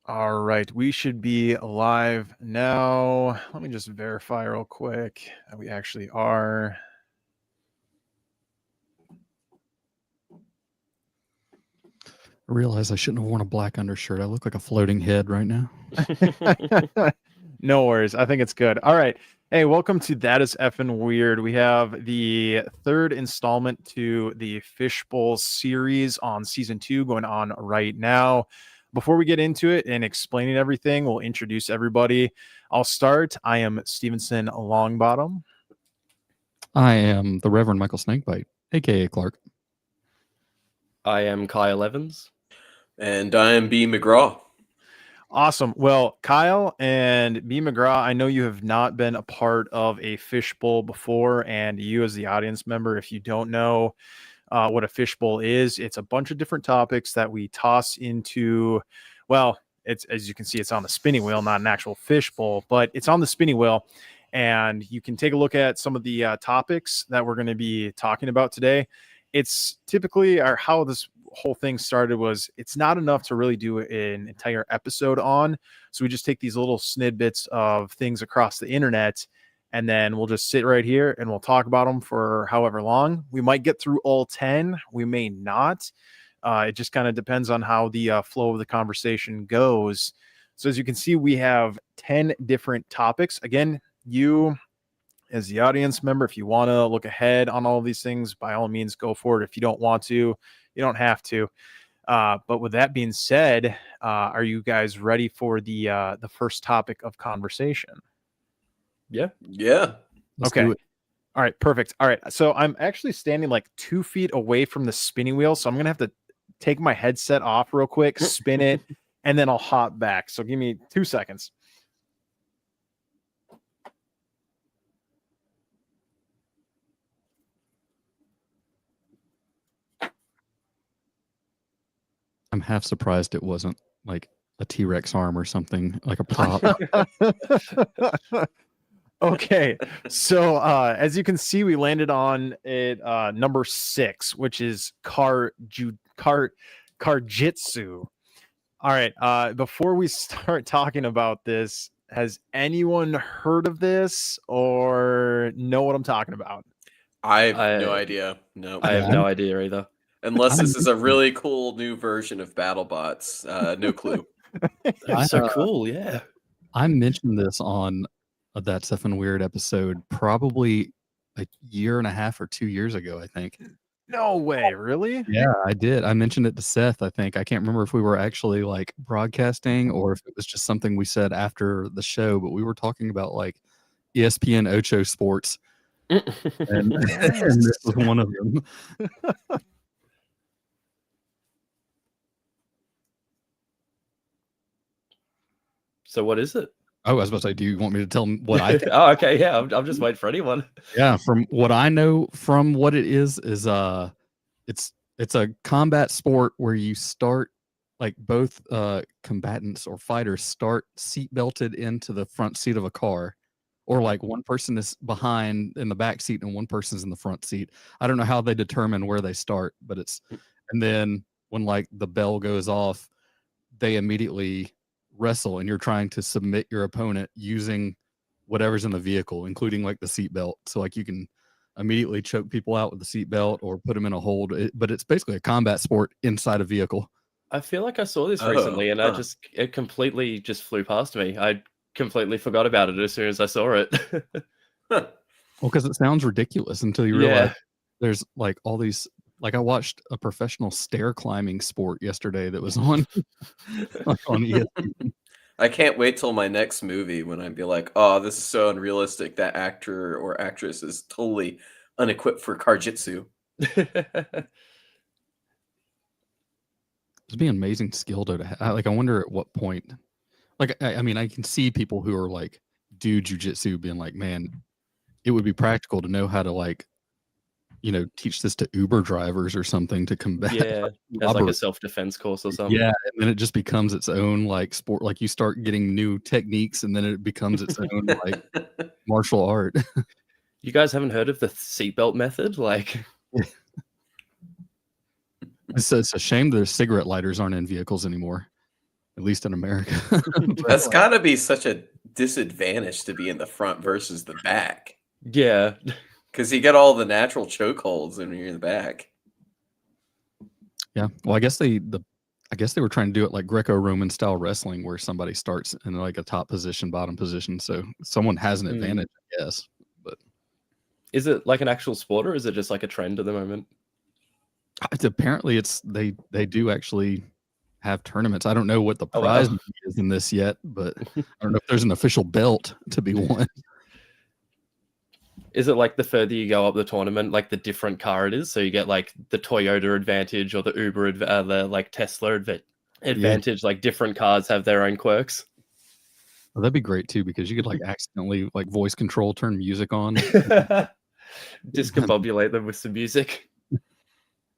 All right, we should be live now. Let me just verify real quick that we actually are. I realize I shouldn't have worn a black undershirt. I look like a floating head right now. No worries. I think it's good. All right. Hey, welcome to That Is Effin' Weird. We have the third installment to the FishBowl series on season 2 going on right now. Before we get into it and explaining everything, we'll introduce everybody. I'll start. I am Stevenson Longbottom. I am the Reverend Michael Snakebite, aka Clark. I am Kyle Evans. And I am B. McGraw. Awesome. Well, Kyle and B. McGraw, I know you have not been a part of a fishbowl before, and you as the audience member, if you don't know what a fishbowl is, it's a bunch of different topics that we toss into, well, it's, as you can see, it's on the spinning wheel, not an actual fishbowl, but it's on the spinning wheel, and you can take a look at some of the topics that we're going to be talking about today. It's typically, or how this whole thing started was, it's not enough to really do an entire episode on, so we just take these little snippets of things across the internet, and then we'll just sit right here and we'll talk about them for however long. We might get through all 10, we may not. It just kind of depends on how the flow of the conversation goes. So as you can see, we have 10 different topics. Again, you as the audience member, if you want to look ahead on all of these things, by all means, go for it. If you don't want to, you don't have to. But with that being said, are you guys ready for the first topic of conversation? Yeah. Let's okay. do it. All right, perfect. All right. So I'm actually standing like 2 feet away from the spinning wheel. So I'm going to have to take my headset off real quick, spin it, and then I'll hop back. So give me 2 seconds. I'm half surprised it wasn't like a T-Rex arm or something, like a prop. Okay, so as you can see, we landed on it number 6, which is Karjitsu. All right, before we start talking about this, has anyone heard of this or know what I'm talking about? I have no idea. No. I have no idea either. Unless this is a really cool new version of BattleBots. No clue. That's so cool, yeah. I mentioned this on That's Effin' Weird episode probably a year and a half or 2 years ago, I think. No way, really? Yeah, I did. I mentioned it to Seth, I think. I can't remember if we were actually like broadcasting or if it was just something we said after the show, but we were talking about like ESPN Ocho Sports. and this was one of them. So what is it? Oh, I was about to say, do you want me to tell them what I think? Oh, okay, yeah. I'm just waiting for anyone. Yeah, from what I know from what it is it's a combat sport where you start like both combatants or fighters start seat belted into the front seat of a car, or like one person is behind in the back seat and one person's in the front seat. I don't know how they determine where they start, but and then when like the bell goes off, they immediately wrestle and you're trying to submit your opponent using whatever's in the vehicle, including like the seatbelt. So like you can immediately choke people out with the seatbelt or put them in a hold. But it's basically a combat sport inside a vehicle. I feel like I saw this recently and it completely just flew past me. I completely forgot about it as soon as I saw it. Well, because it sounds ridiculous until you realize there's like all these. Like I watched a professional stair climbing sport yesterday that was on on ESPN. I can't wait till my next movie when I'd be like, oh, this is so unrealistic. That actor or actress is totally unequipped for Karjitsu. It'd be an amazing skill to have. Like I wonder at what point. Like I mean, I can see people who are like do jujitsu being like, man, it would be practical to know how to like, teach this to Uber drivers or something to combat. Yeah, as like a self-defense course or something. Yeah, and then it just becomes its own like sport. Like you start getting new techniques, and then it becomes its own like martial art. You guys haven't heard of the seatbelt method? Like, it's a shame their cigarette lighters aren't in vehicles anymore. at least in America. That's got to be such a disadvantage to be in the front versus the back, Yeah. because you get all the natural chokeholds when you're in the back. Yeah. Well, I guess they were trying to do it like Greco-Roman style wrestling, where somebody starts in like a top position, bottom position, so someone has an advantage, I guess. But Is it like an actual sport, or is it just like a trend at the moment? apparently, they do actually have tournaments. I don't know what the Oh, wow. prize money is in this yet, but I don't know if there's an official belt to be won. Is it like the further you go up the tournament, like the different car it is? So you get like the Toyota advantage or the Uber, the like Tesla advantage. Like different cars have their own quirks. Well, that'd be great too, because you could like accidentally like voice control, turn music on. Discombobulate them with some music.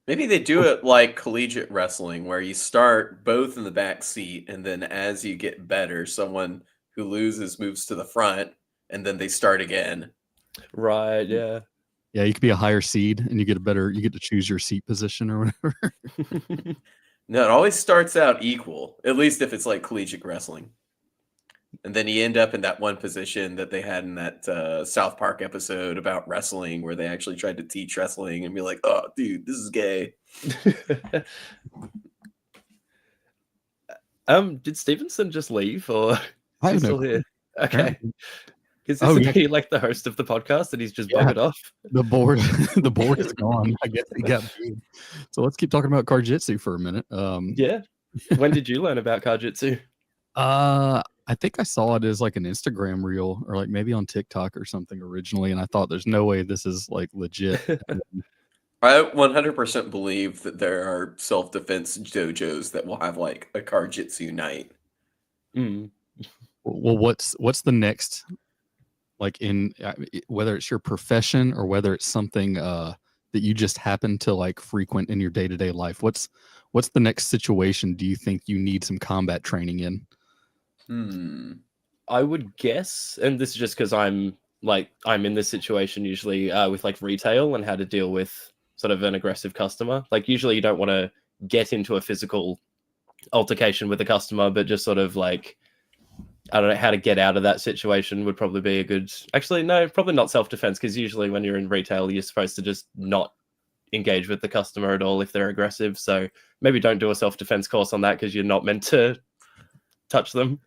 Maybe they do it like collegiate wrestling, where you start both in the back seat, and then as you get better, someone who loses moves to the front, and then they start again. Right, yeah. Yeah, you could be a higher seed and you get to choose your seat position or whatever. No, it always starts out equal, at least if it's like collegiate wrestling. And then you end up in that one position that they had in that South Park episode about wrestling, where they actually tried to teach wrestling and be like, oh, dude, this is gay. Did Stevenson just leave, or is I he don't still know. here? Okay. Is Oh, this yeah. he like the host of the podcast and he's just Yeah. buggered off? The board is gone. I guess he got beat. So let's keep talking about Karjitsu for a minute. Yeah. When did you learn about Karjitsu? I think I saw it as like an Instagram reel or like maybe on TikTok or something originally, and I thought there's no way this is like legit. I 100% believe that there are self-defense dojos that will have like a Karjitsu night. Mm. Well, what's the next, like in whether it's your profession or whether it's something that you just happen to like frequent in your day-to-day life? What's the next situation do you think you need some combat training in? I would guess, and this is just because I'm in this situation usually with like retail and how to deal with sort of an aggressive customer. Like usually you don't want to get into a physical altercation with a customer, but just sort of like, I don't know, how to get out of that situation would probably be a good, actually, no, probably not self-defense, because usually when you're in retail, you're supposed to just not engage with the customer at all if they're aggressive. So maybe don't do a self-defense course on that, because you're not meant to touch them.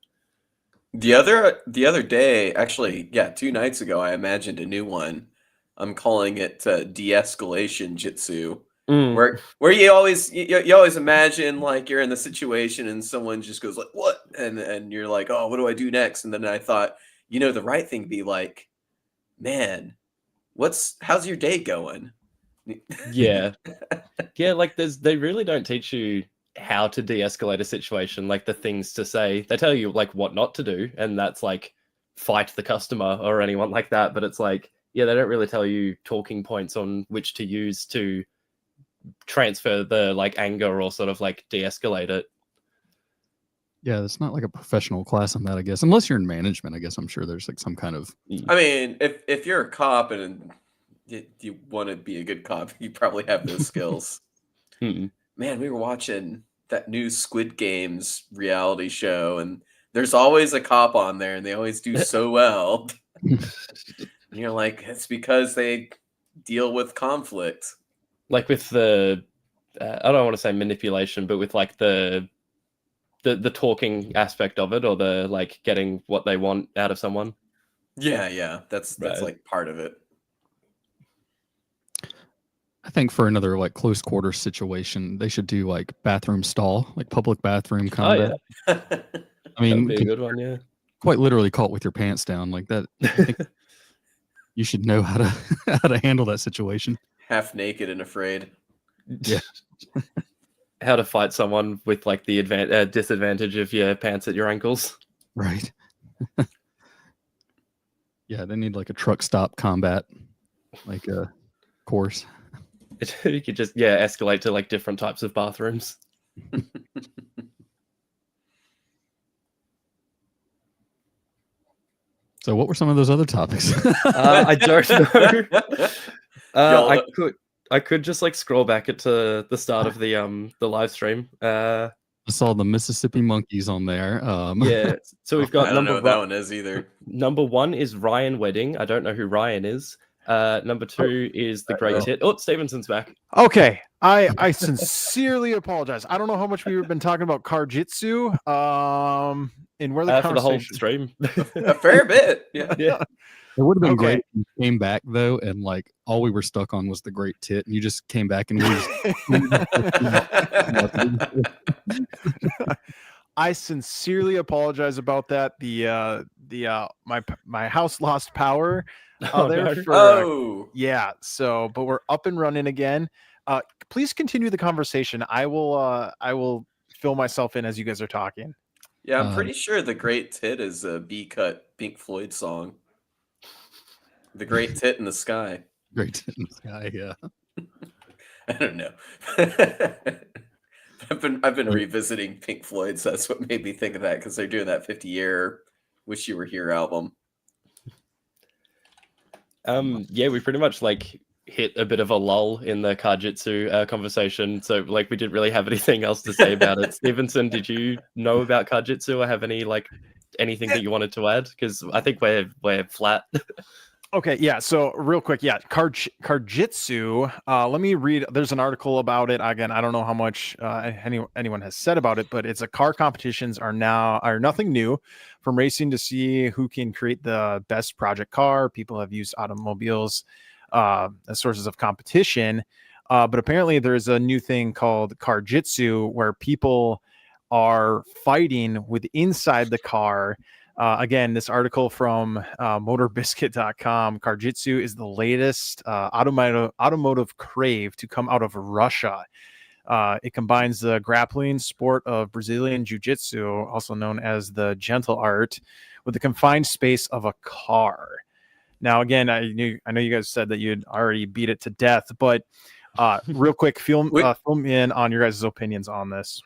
The other day, actually, 2 nights ago, I imagined a new one. I'm calling it de-escalation jitsu, where you always imagine like you're in the situation and someone just goes like, "What?" and you're like, "Oh, what do I do next?" And then I thought, the right thing to be like, "Man, how's your day going?" Yeah. Yeah, like they really don't teach you how to de-escalate a situation, like the things to say. They tell you like what not to do, and that's like fight the customer or anyone like that, but it's like, yeah, they don't really tell you talking points on which to use to transfer the like anger or sort of like de-escalate it. Yeah, it's not like a professional class on that, I guess, unless you're in management. I guess I'm sure there's like some kind of, I mean, if you're a cop and you want to be a good cop, you probably have those skills. Man, we were watching that new Squid Games reality show, and there's always a cop on there, and they always do so well. And you're like, it's because they deal with conflict. Like with the, I don't want to say manipulation, but with like the talking aspect of it, or the like getting what they want out of someone. Yeah, that's Right. like part of it. I think for another like close quarter situation, they should do like bathroom stall, like public bathroom combat. Oh, yeah. I mean, that'd be a good one, yeah. Quite literally caught with your pants down like that. I think you should know how to handle that situation. Half naked and afraid. Yeah. How to fight someone with like the disadvantage of your pants at your ankles. Right. Yeah, they need like a truck stop combat, like a course. You could just escalate to like different types of bathrooms. So what were some of those other topics? I don't know. I could just like scroll back to the start of the live stream. I saw the Mississippi Monkeys on there. Yeah. So we've got I don't know what that one is either. number 1 is Ryan Wedding. I don't know who Ryan is. Number 2 is the Great Tit. Oh, Stevenson's back. Okay, I sincerely apologize. I don't know how much we've been talking about Karjitsu. And where the For the whole conversation. stream. A fair bit. Yeah. Yeah. It would have been Okay. great if you came back though, and like all we were stuck on was the Great Tit, and you just came back and we just I sincerely apologize about that. My house lost power Oh, there no. for Oh. yeah. So, but we're up and running again. Please continue the conversation. I will fill myself in as you guys are talking. Yeah, I'm pretty sure The Great Tit is a B-cut Pink Floyd song. The Great Tit in the Sky. Great Tit in the Sky, yeah. I don't know. I've been revisiting Pink Floyd, so that's what made me think of that, because they're doing that 50-year Wish You Were Here album. Yeah, we pretty much like hit a bit of a lull in the Karjitsu conversation. So like we didn't really have anything else to say about it. Stevenson, did you know about Karjitsu or have anything that you wanted to add? Because I think we're flat. Okay, yeah. So real quick, yeah, Karjitsu. Let me read. There's an article about it. Again, I don't know how much anyone has said about it, but it's a car competitions are nothing new. From racing to see who can create the best project car. People have used automobiles as sources of competition, but apparently there's a new thing called Karjitsu where people are fighting with inside the car. Again, this article from motorbiscuit.com, Karjitsu is the latest automotive crave to come out of Russia. It combines the grappling sport of Brazilian Jiu-Jitsu, also known as the gentle art, with the confined space of a car. Now, again, I know you guys said that you'd already beat it to death, but real quick, fill me in on your guys' opinions on this.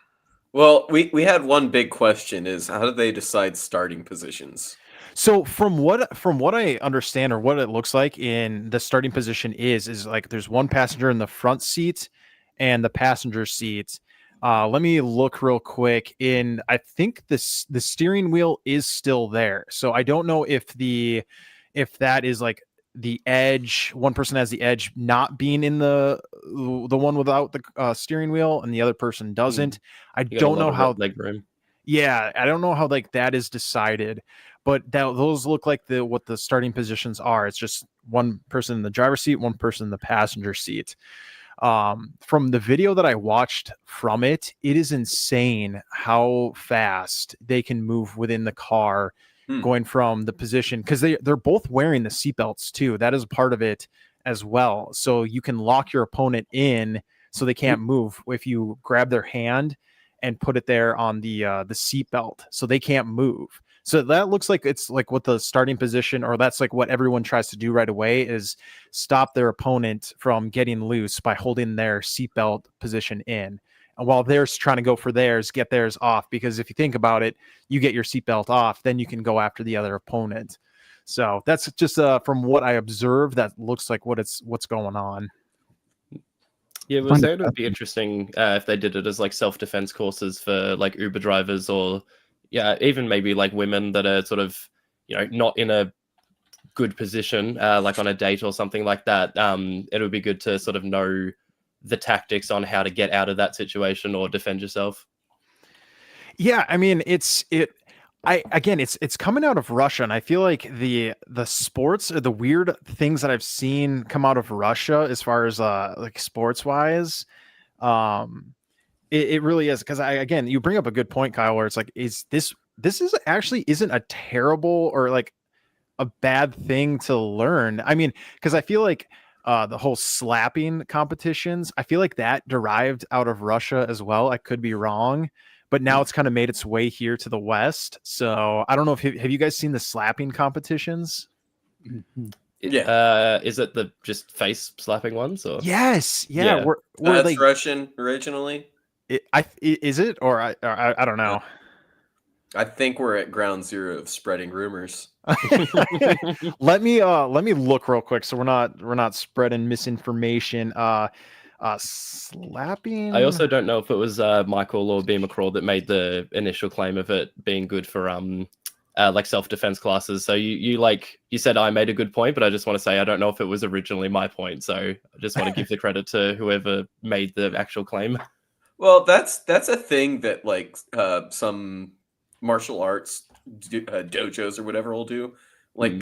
Well, we had one big question: is how do they decide starting positions? So from what I understand or what it looks like in the starting position is like there's one passenger in the front seat and the passenger seat. Let me look real quick. I think the steering wheel is still there. So I don't know if that is like the edge. One person has the edge not being in the one without the steering wheel, and the other person doesn't. I don't know how leg room. Yeah, I don't know how like that is decided, but those look like what the starting positions are. It's just one person in the driver's seat, one person in the passenger seat. From the video that I watched from it, it is insane how fast they can move within the car, going from the position, because they're both wearing the seatbelts too. That is part of it as well. So you can lock your opponent in so they can't move if you grab their hand and put it there on the seatbelt, so they can't move. So that looks like it's like what the starting position, or that's like what everyone tries to do right away, is stop their opponent from getting loose by holding their seatbelt position in. And while they're trying to go for theirs, get theirs off, because if you think about it, you get your seatbelt off, then you can go after the other opponent. So that's just from what I observed, that looks like what's going on. Yeah, it was saying it would be interesting if they did it as like self-defense courses for like Uber drivers, or even maybe like women that are sort of, not in a good position, like on a date or something like that. It would be good to sort of know the tactics on how to get out of that situation or defend yourself. Yeah, I mean, it's coming out of Russia, and I feel like the sports, or the weird things that I've seen come out of Russia as far as like sports wise, it really is, because you bring up a good point, Kyle, where it's like, this isn't a terrible or like a bad thing to learn. I mean, because I feel like the whole slapping competitions, I feel like that derived out of Russia as well. I could be wrong, but now it's kind of made its way here to the West. So I don't know if have you guys seen the slapping competitions? Yeah. Is it the just face slapping ones? Or Yes. Yeah. Yeah. Were That's they Russian originally. is it, or I don't know. I think we're at ground zero of spreading rumors. Let me look real quick, so we're not spreading misinformation. Slapping. I also don't know if it was Michael or B. McCraw that made the initial claim of it being good for like self-defense classes. So you said I made a good point, but I just want to say I don't know if it was originally my point. So I just want to give the credit to whoever made the actual claim. Well, that's a thing that like some martial arts dojos or whatever will do. Like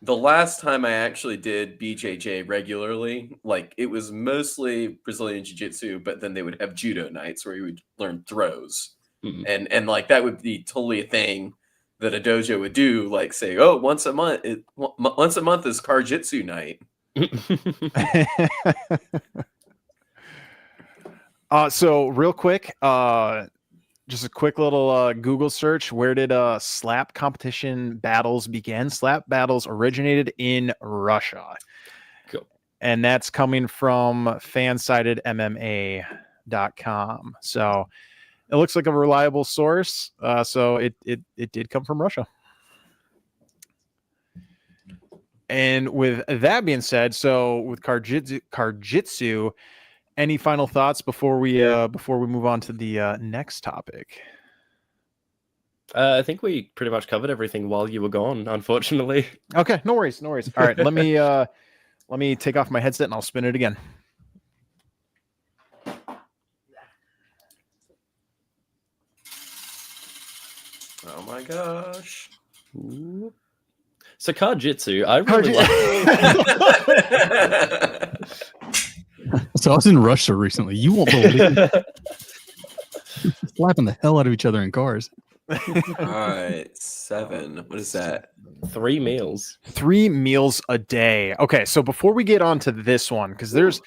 the last time I actually did BJJ regularly, like it was mostly Brazilian Jiu-Jitsu, but then they would have judo nights where you would learn throws, and like that would be totally a thing that a dojo would do. Like say, oh, once a month is Karjitsu night. So real quick, just a quick little Google search. Where did slap competition battles begin? Slap battles originated in Russia. Cool. And that's coming from fansidedmma.com. So it looks like a reliable source. So it did come from Russia. And with that being said, so with Karjitsu, any final thoughts before we move on to the next topic? I think we pretty much covered everything while you were gone, unfortunately. Okay, no worries. All right, let me take off my headset and I'll spin it again. Oh my gosh. Ooh. So Karjitsu, I really like. So I was in Russia recently. You won't believe slapping the hell out of each other in cars. All right, 7. What is that? 3 meals. 3 meals a day. Okay, so before we get on to this one, because there's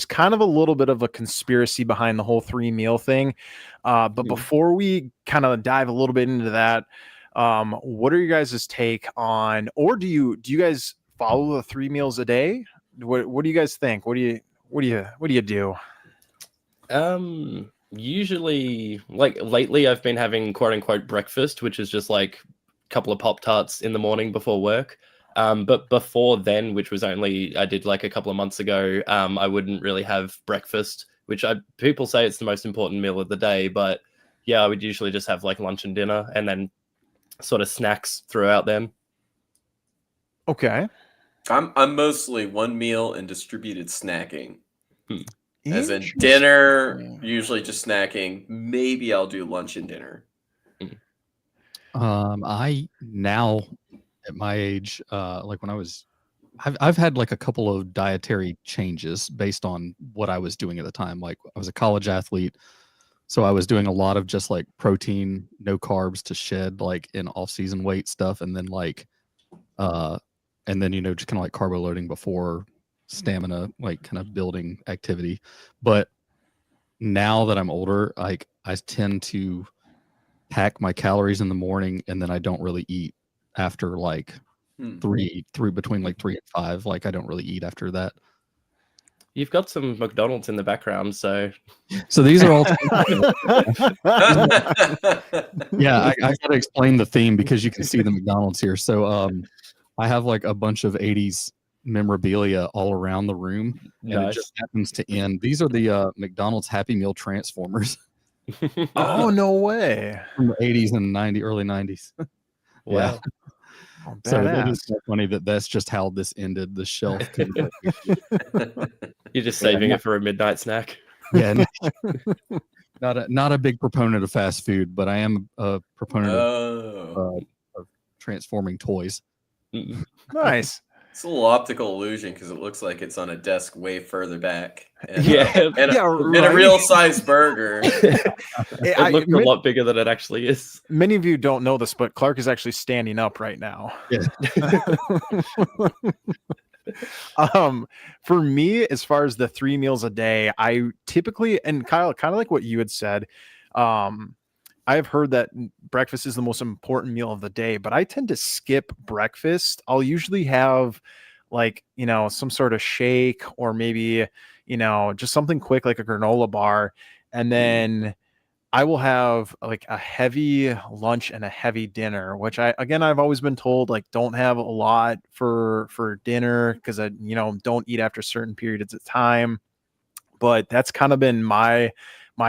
kind of a little bit of a conspiracy behind the whole 3 meal thing. But before we kind of dive a little bit into that, what are you guys' take on, or do you guys follow the 3 meals a day? What do you guys think? What do you do? Usually, like lately, I've been having quote unquote breakfast, which is just like a couple of Pop-Tarts in the morning before work. But before then, which was only I did like a couple of months ago, I wouldn't really have breakfast, which people say it's the most important meal of the day. But yeah, I would usually just have like lunch and dinner, and then sort of snacks throughout them. Okay. I'm mostly 1 meal and distributed snacking. As in dinner, usually just snacking. Maybe I'll do lunch and dinner. I now at my age, like when I've had like a couple of dietary changes based on what I was doing at the time. Like I was a college athlete, so I was doing a lot of just like protein, no carbs to shed like in off-season weight stuff, and then like and then just kind of like carbo loading before stamina, like kind of building activity. But now that I'm older, like I tend to pack my calories in the morning, and then I don't really eat after like three between like 3 and 5. Like I don't really eat after that. You've got some McDonald's in the background, so these are all yeah, I gotta explain the theme because you can see the McDonald's here. So I have like a bunch of 80s memorabilia all around the room, and it just happens to end. These are the McDonald's Happy Meal Transformers. Oh, no way. From the 80s and early 90s. Wow. Yeah. Oh, so it is so funny that's just how this ended the shelf. You're just saving it for a midnight snack. Yeah. Not a big proponent of fast food, but I am a proponent of transforming toys. Nice. It's a little optical illusion because it looks like it's on a desk way further back. And, and a real size burger. It looked a lot bigger than it actually is. Many of you don't know this, but Clark is actually standing up right now. Yeah. For me, as far as the 3 meals a day, I typically, and Kyle, kind of like what you had said, I have heard that breakfast is the most important meal of the day, but I tend to skip breakfast. I'll usually have like, some sort of shake, or maybe, just something quick like a granola bar. And then I will have like a heavy lunch and a heavy dinner, which I've always been told, like, don't have a lot for dinner because I, don't eat after certain periods of time. but that's kind of been my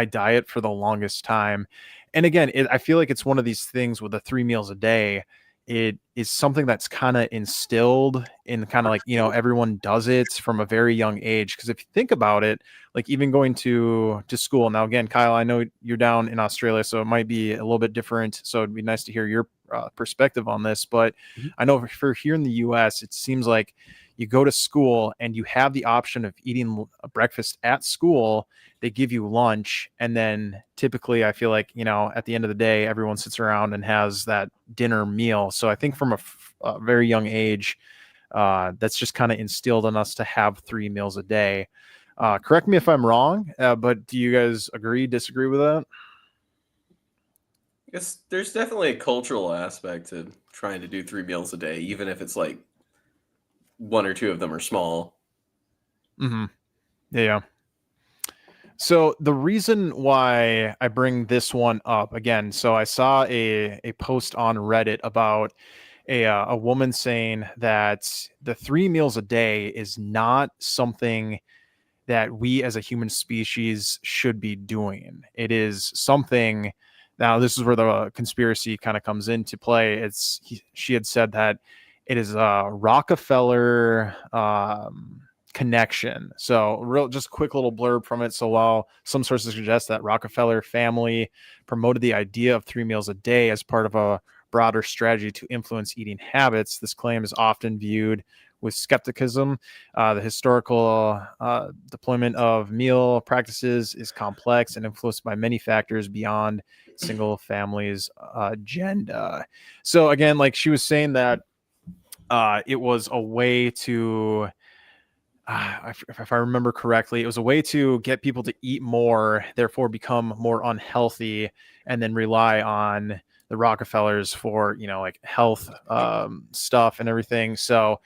diet for the longest time. And again, I feel like it's one of these things with the 3 meals a day. It is something that's kind of instilled in kind of like, everyone does it from a very young age. Because if you think about it, like even going to school now, again, Kyle, I know you're down in Australia, so it might be a little bit different. So it'd be nice to hear your perspective on this. But I know for here in the US, it seems like you go to school and you have the option of eating a breakfast at school. They give you lunch, and then typically I feel like, at the end of the day, everyone sits around and has that dinner meal. So I think from a very young age, that's just kind of instilled in us to have 3 meals a day. Correct me if I'm wrong, but do you guys agree, disagree with that? I guess there's definitely a cultural aspect to trying to do 3 meals a day, even if it's like 1 or 2 of them are small. Mm-hmm. Yeah. So the reason why I bring this one up again, so I saw a post on Reddit about a woman saying that the 3 meals a day is not something that we as a human species should be doing. It is something. Now, this is where the conspiracy kind of comes into play. She had said that it is a Rockefeller connection. So just quick little blurb from it. So while some sources suggest that Rockefeller family promoted the idea of 3 meals a day as part of a broader strategy to influence eating habits, this claim is often viewed with skepticism. The historical deployment of meal practices is complex and influenced by many factors beyond single family's agenda. So again, like she was saying that it was a way to, if I remember correctly, it was a way to get people to eat more, therefore become more unhealthy, and then rely on the Rockefellers for, like health stuff and everything. So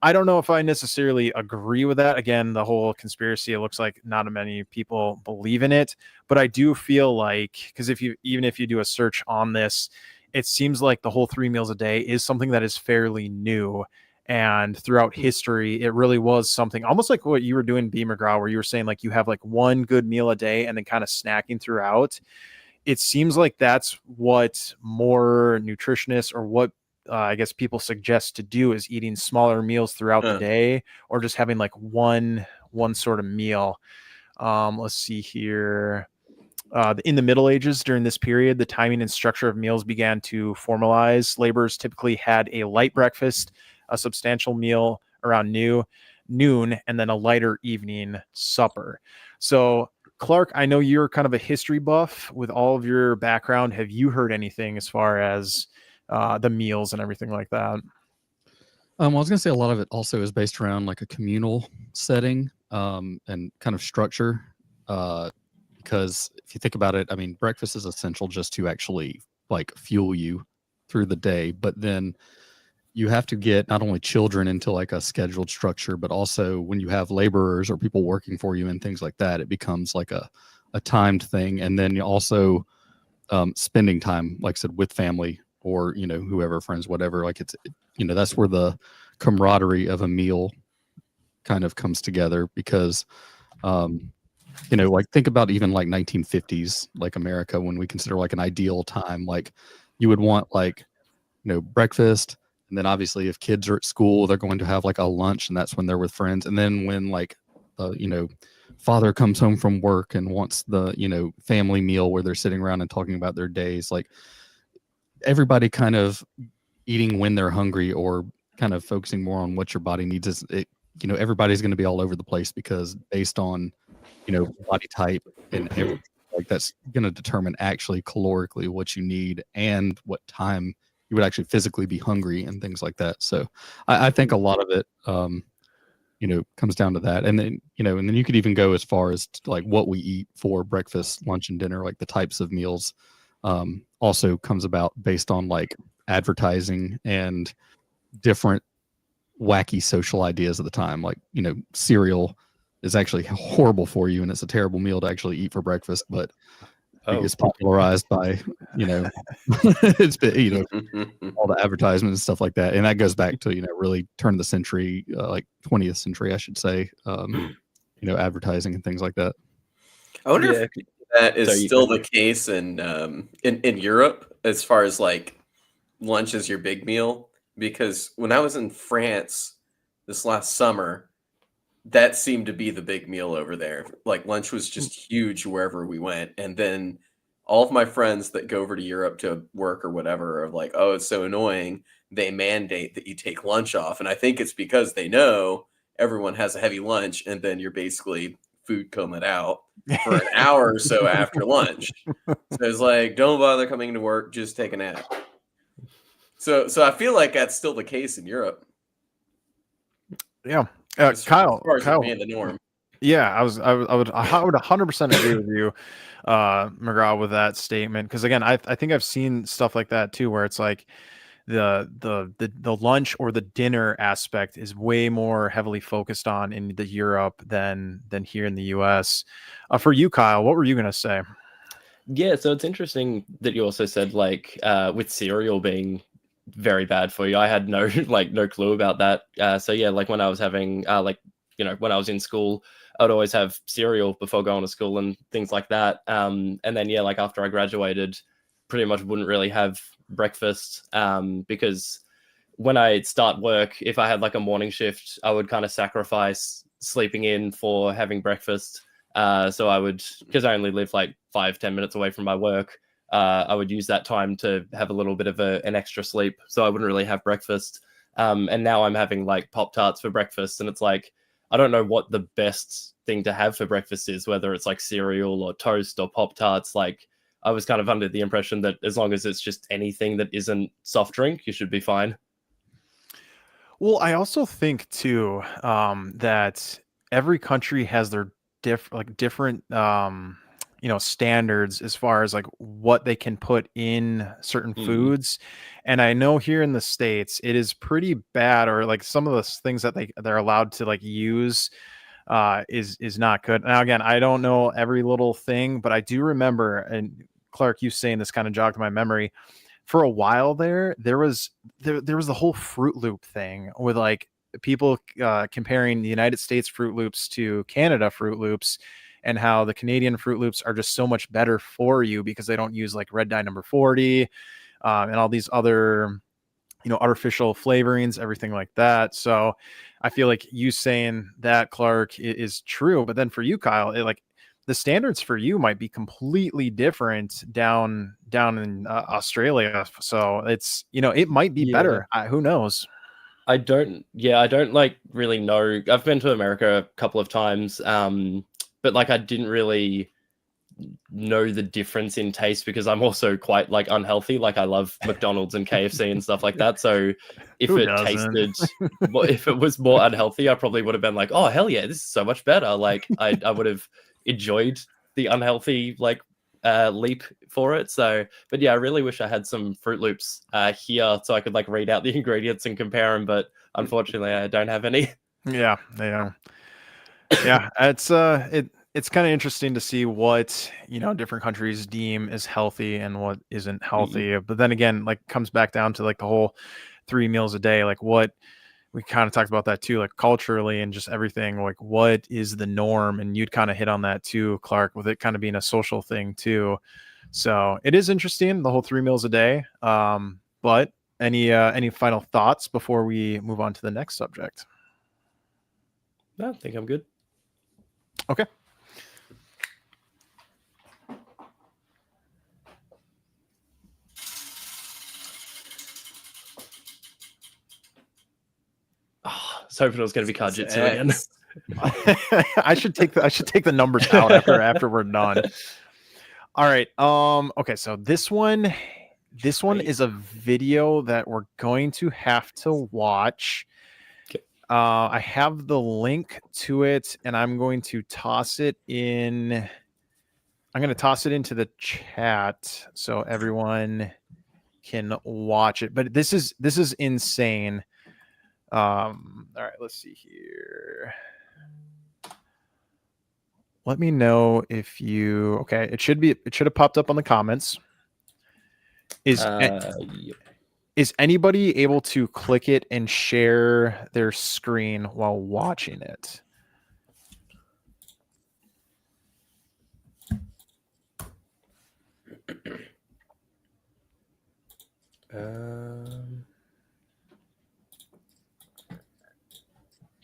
I don't know if I necessarily agree with that. Again, the whole conspiracy, it looks like not many people believe in it, but I do feel like, because even if you do a search on this, it seems like the whole 3 meals a day is something that is fairly new. And throughout history, it really was something almost like what you were doing, B. McGraw, where you were saying like you have like one good meal a day and then kind of snacking throughout. It seems like that's what more nutritionists or what I guess people suggest to do is eating smaller meals throughout the day, or just having like one sort of meal. Let's see here. In the Middle Ages, during this period, the timing and structure of meals began to formalize. Laborers typically had a light breakfast, a substantial meal around noon, and then a lighter evening supper. So, Clark, I know you're kind of a history buff with all of your background. Have you heard anything as far as the meals and everything like that? I was going to say a lot of it also is based around like a communal setting and kind of structure. Because if you think about it, I mean, breakfast is essential just to actually like fuel you through the day. But then you have to get not only children into like a scheduled structure, but also when you have laborers or people working for you and things like that, it becomes like a timed thing. And then you also spending time, like I said, with family or, whoever, friends, whatever. Like that's where the camaraderie of a meal kind of comes together because, like think about even like 1950s, like America, when we consider like an ideal time, like you would want like, breakfast. And then obviously if kids are at school, they're going to have like a lunch and that's when they're with friends. And then when like, father comes home from work and wants the, family meal where they're sitting around and talking about their days, like everybody kind of eating when they're hungry or kind of focusing more on what your body needs. Everybody's going to be all over the place because based on, body type and everything, like that's going to determine actually calorically what you need and what time you would actually physically be hungry and things like that. So I think a lot of it, comes down to that. And then, and then you could even go as far as to like what we eat for breakfast, lunch, and dinner, like the types of meals also comes about based on like advertising and different wacky social ideas at the time. Like, cereal is actually horrible for you and it's a terrible meal to actually eat for breakfast, but it gets popularized by, it's been, all the advertisements and stuff like that. And that goes back to, really turn of the century, like 20th century, I should say. advertising and things like that. I wonder Yeah. if that is Sorry, you still go. the case in Europe as far as like lunch is your big meal. Because when I was in France this last summer, that seemed to be the big meal over there. Like lunch was just huge wherever we went. And then all of my friends that go over to Europe to work or whatever are like, oh, it's so annoying. They mandate that you take lunch off. And I think it's because they know everyone has a heavy lunch and then you're basically food coming out for an hour or so after lunch. So it's like, don't bother coming to work, just take a nap. So I feel like that's still the case in Europe. Yeah. As Kyle, far as it being the norm. yeah, I would 100% agree with you, McGraw, with that statement. Because again, I think I've seen stuff like that too, where it's like the lunch or the dinner aspect is way more heavily focused on in the Europe than here in the US. For you, Kyle, what were you gonna say? Yeah, so it's interesting that you also said like with cereal being very bad for you. I had no no clue about that. So yeah, like when I was having when I was in school, I would always have cereal before going to school and things like that. And then yeah, like after I graduated, pretty much wouldn't really have breakfast because when I start work, if I had like a morning shift, I would kind of sacrifice sleeping in for having breakfast. So I would, because I only live like 5-10 minutes away from my work, I would use that time to have a little bit of an extra sleep. So I wouldn't really have breakfast. And now I'm having like Pop-Tarts for breakfast. And it's like, I don't know what the best thing to have for breakfast is, whether it's like cereal or toast or Pop-Tarts. Like I was kind of under the impression that as long as it's just anything that isn't soft drink, you should be fine. Well, I also think too that every country has their different standards as far as like what they can put in certain foods. And I know here in the States it is pretty bad, or like some of the things that they're allowed to like use is not good. Now again, I don't know every little thing, but I do remember, and Clark, you saying this kind of jogged my memory. For a while there was the whole Fruit Loop thing with like people comparing the United States Fruit Loops to Canada Fruit Loops, and how the Canadian Fruit Loops are just so much better for you because they don't use like red dye number 40 and all these other artificial flavorings, everything like that. So I feel like you saying that, Clark, is true. But then for you, Kyle, the standards for you might be completely different down in Australia. So it's, it might be better. Who knows? I don't like really know. I've been to America a couple of times, but like I didn't really know the difference in taste because I'm also quite like unhealthy. Like I love McDonald's and KFC and stuff like that. So if if it was more unhealthy, I probably would have been like, oh hell yeah, this is so much better. Like I would have enjoyed the unhealthy like leap for it. So but yeah, I really wish I had some Fruit Loops here so I could like read out the ingredients and compare them, but unfortunately I don't have any. Yeah, they are. Yeah, it's kind of interesting to see what different countries deem as healthy and what isn't healthy. But then again, like comes back down to like the whole 3 meals a day, like what we kind of talked about that too, like culturally and just everything, like what is the norm. And you'd kind of hit on that too, Clark, with it kind of being a social thing too. So it is interesting, the whole 3 meals a day. But any final thoughts before we move on to the next subject? No, I think I'm good. Okay. Oh, I was hoping it was going to be Kajitsu again. I should take the numbers out after we're done. All right. Okay. So this one is a video that we're going to have to watch. Okay. I have the link to it, and I'm going to toss it in. I'm going to toss it into the chat so everyone can watch it. But this is insane. All right, let's see here. Let me know if you okay. It should have popped up on the comments. Is anybody able to click it and share their screen while watching it?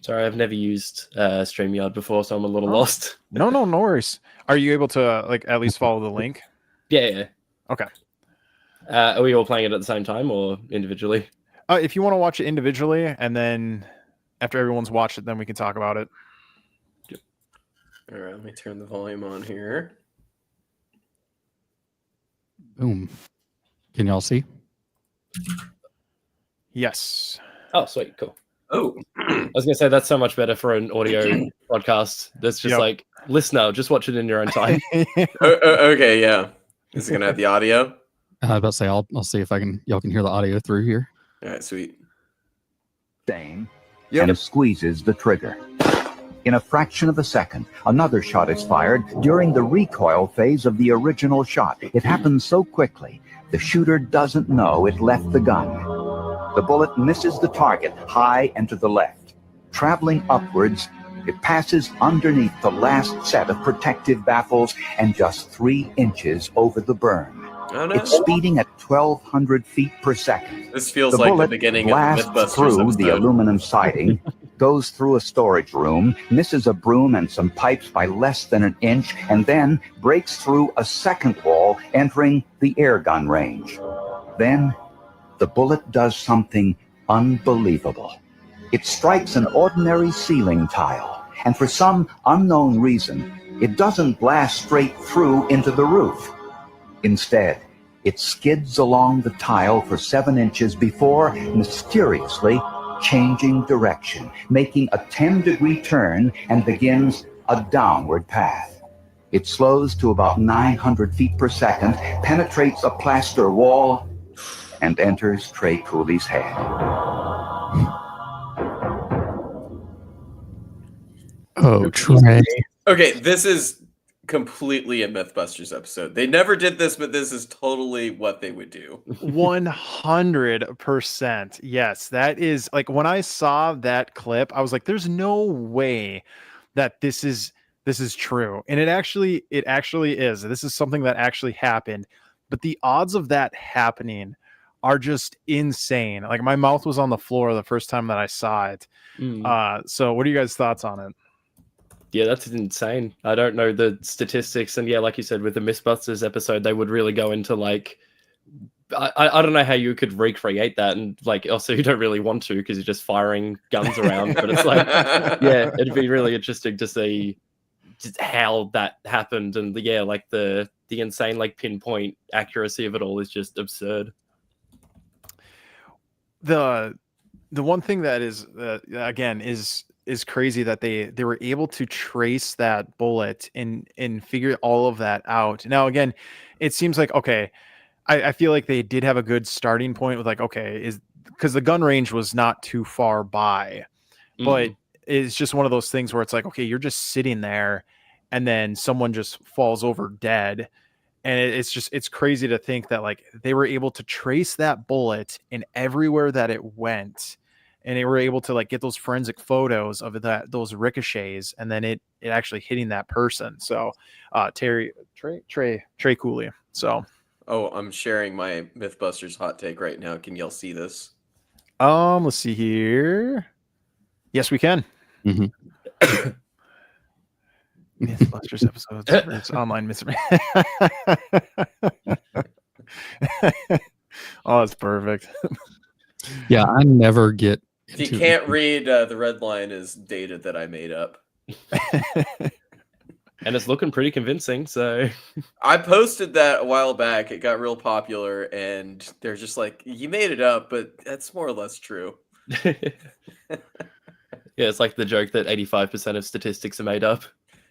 Sorry, I've never used StreamYard before, so I'm a little lost. No worries. Are you able to like at least follow the link? Yeah. Okay. Are we all playing it at the same time or individually? If you want to watch it individually, and then after everyone's watched it, then we can talk about it. All right, let me turn the volume on here. Boom. Can y'all see? Yes. Oh, sweet, cool. Oh, I was gonna say that's so much better for an audio podcast. That's just like listener, just watch it in your own time. Okay, yeah. Is it gonna have the audio? I was about to say I'll see if y'all can hear the audio through here. All right, sweet. And squeezes the trigger. In a fraction of a second, another shot is fired during the recoil phase of the original shot. It happens so quickly, the shooter doesn't know it left the gun. The bullet misses the target high and to the left. Traveling upwards, it passes underneath the last set of protective baffles and just 3 inches over the burn. Oh, no. It's speeding at 1,200 feet per second. This feels The like the bullet beginning of blasts Mythbusters through episode. the aluminum siding, goes through a storage room, misses a broom and some pipes by less than an inch, and then breaks through a second wall, entering the air gun range. Then, the bullet does something unbelievable. It strikes an ordinary ceiling tile, and for some unknown reason, it doesn't blast straight through into the roof. Instead, it skids along the tile for 7 inches before mysteriously changing direction, making a 10-degree turn and begins a downward path. It slows to about 900 feet per second, penetrates a plaster wall, and enters Trey Cooley's head. Oh, Trey. Okay, this is completely a Mythbusters episode. They never did this, but this is totally what they would do. 100%. Yes, that is like when I saw that clip, I was like, there's no way that this is true. And it actually is. This is something that actually happened. But the odds of that happening are just insane. Like my mouth was on the floor the first time that I saw it. So what are you guys' thoughts on it? Yeah, that's insane. I don't know the statistics, and yeah, like you said, with the Mythbusters episode, they would really go into like, I don't know how you could recreate that, and like also you don't really want to because you're just firing guns around. But it's like, yeah, it'd be really interesting to see just how that happened, and yeah, like the insane like pinpoint accuracy of it all is just absurd. The one thing that is again is crazy that they were able to trace that bullet and figure all of that out. Now, again, it seems like, okay, I feel like they did have a good starting point with like, okay, is because the gun range was not too far by, but it's just one of those things where it's like, okay, you're just sitting there and then someone just falls over dead. And it's crazy to think that like they were able to trace that bullet in everywhere that it went. And they were able to like get those forensic photos of those ricochets, and then it actually hitting that person. So, Trey Cooley. So, Oh, I'm sharing my Mythbusters hot take right now. Can y'all see this? let's see here. Yes, we can. Mm-hmm. Mythbusters episodes. It's online myth. Oh, that's perfect. Yeah, I never get. If you can't read, the red line is data that I made up. And it's looking pretty convincing. So I posted that a while back. It got real popular, and they're just like, "You made it up, but that's more or less true." yeah, it's like the joke that 85% of statistics are made up.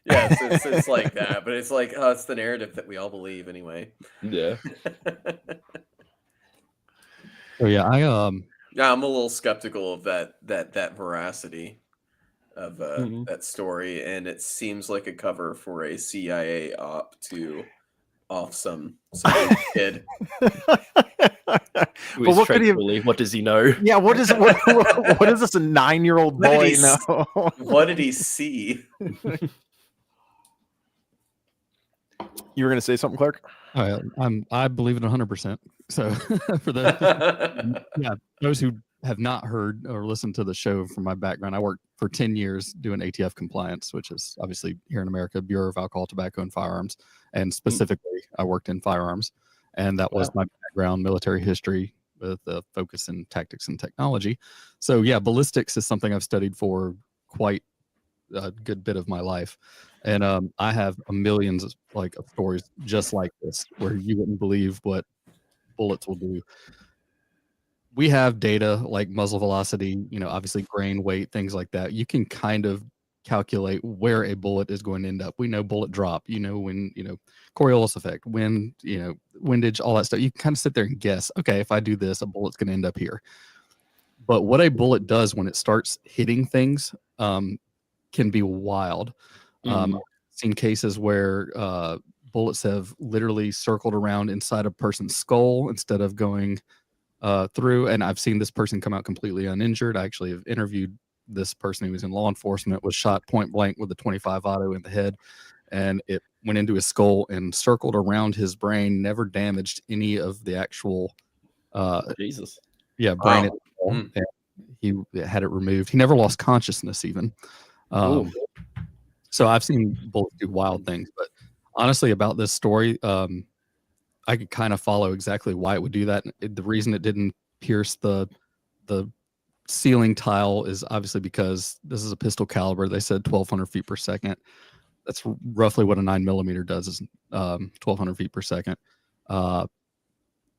Yeah, it's like that, but it's like, oh, it's the narrative that we all believe anyway. Yeah. Oh yeah, Yeah, I'm a little skeptical of that veracity of that story, and it seems like a cover for a CIA op to off some kid. Who is Trey Cooley? What does he know? Yeah, what is this? A 9-year-old boy know? What did he see? You were going to say something, Clark? I believe it 100%. So for those who have not heard or listened to the show from my background, I worked for 10 years doing ATF compliance, which is obviously here in America, Bureau of Alcohol, Tobacco, and Firearms. And specifically, I worked in firearms. And that was my background, military history with a focus in tactics and technology. So yeah, ballistics is something I've studied for quite a good bit of my life. And I have millions of stories just like this where you wouldn't believe what bullets will do. We have data like muzzle velocity, obviously grain weight, things like that. You can kind of calculate where a bullet is going to end up. We know bullet drop, when, Coriolis effect, wind, windage, all that stuff. You can kind of sit there and guess, okay, if I do this, a bullet's going to end up here. But what a bullet does when it starts hitting things can be wild. I've seen cases where bullets have literally circled around inside a person's skull instead of going through. And I've seen this person come out completely uninjured. I actually have interviewed this person who was in law enforcement, was shot point blank with a 25 auto in the head, and it went into his skull and circled around his brain, never damaged any of the actual Jesus. Yeah, brain. And he had it removed. He never lost consciousness even. So I've seen bullets do wild things, but honestly about this story, I could kind of follow exactly why it would do that. The reason it didn't pierce the ceiling tile is obviously because this is a pistol caliber. They said 1,200 feet per second. That's roughly what a 9mm does, is 1,200 feet per second.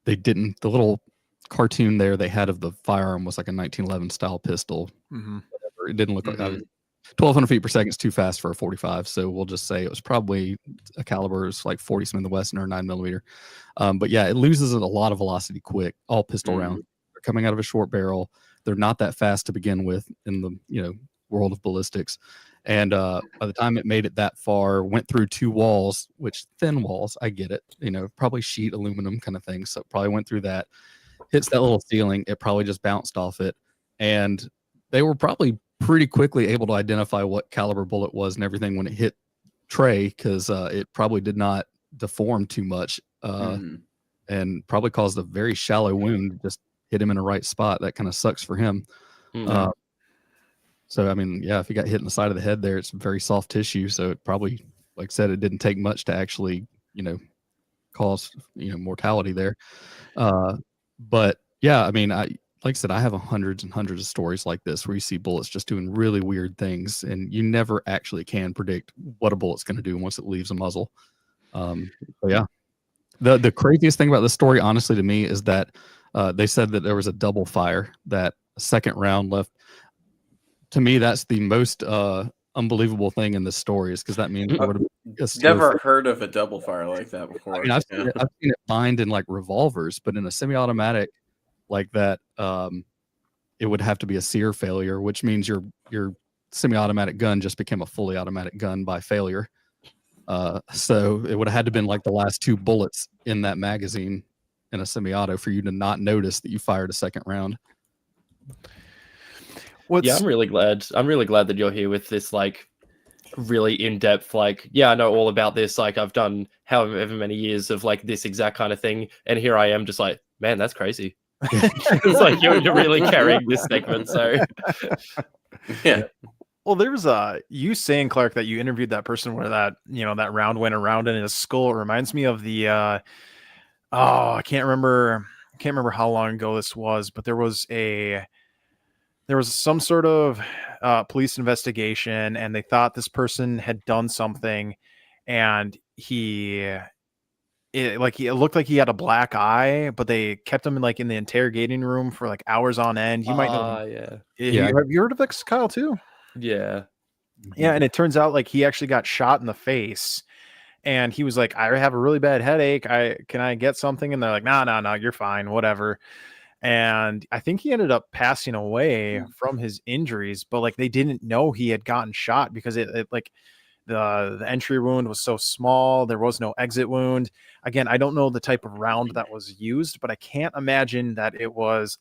They didn't, the little cartoon there they had of the firearm was like a 1911 style pistol. Whatever. It didn't look like 1,200 feet per second is too fast for a 45. So we'll just say it was probably a caliber is like 40 Smith & Wesson or 9mm. But yeah, it loses a lot of velocity quick. All pistol rounds are coming out of a short barrel. They're not that fast to begin with in the world of ballistics. And by the time it made it that far, went through two walls, which thin walls, I get it, probably sheet aluminum kind of thing. So it probably went through that, hits that little ceiling. It probably just bounced off it. And they were probably pretty quickly able to identify what caliber bullet was and everything when it hit Trey, because it probably did not deform too much and probably caused a very shallow wound, just hit him in the right spot. That kind of sucks for him. So, I mean, yeah, if he got hit in the side of the head there, it's very soft tissue. So it probably, like I said, it didn't take much to actually, cause, mortality there. But yeah, I mean, like I said, I have hundreds and hundreds of stories like this where you see bullets just doing really weird things, and you never actually can predict what a bullet's going to do once it leaves a muzzle. But yeah, the craziest thing about this story, honestly, to me, is that they said that there was a double fire, that second round left. To me, that's the most unbelievable thing in this story, is because that means it would have never heard of a double fire like that before. I mean, I've seen it bind in like revolvers, but in a semi-automatic like that, it would have to be a sear failure, which means your semi-automatic gun just became a fully automatic gun by failure. So it would have had to been like the last two bullets in that magazine in a semi-auto for you to not notice that you fired a second round. Yeah, I'm really glad that you're here with this, like, really in-depth, like, yeah, I know all about this, like, I've done however many years of like this exact kind of thing, and here I am just like, man, that's crazy. It's like you're really carrying this segment. So yeah. Well, there's you saying, Clark, that you interviewed that person where that that round went around in his skull. It reminds me of the I can't remember how long ago this was, but there was some sort of police investigation, and they thought this person had done something, and it looked like he had a black eye, but they kept him in the interrogating room for like hours on end. You might know. Yeah. Have you heard of this, Kyle, too? Yeah. Yeah, and it turns out like he actually got shot in the face, and he was like, I have a really bad headache. Can I get something? And they're like, no, you're fine, whatever. And I think he ended up passing away from his injuries, but like they didn't know he had gotten shot because it like the entry wound was so small. There was no exit wound. Again, I don't know the type of round that was used, but I can't imagine that it was,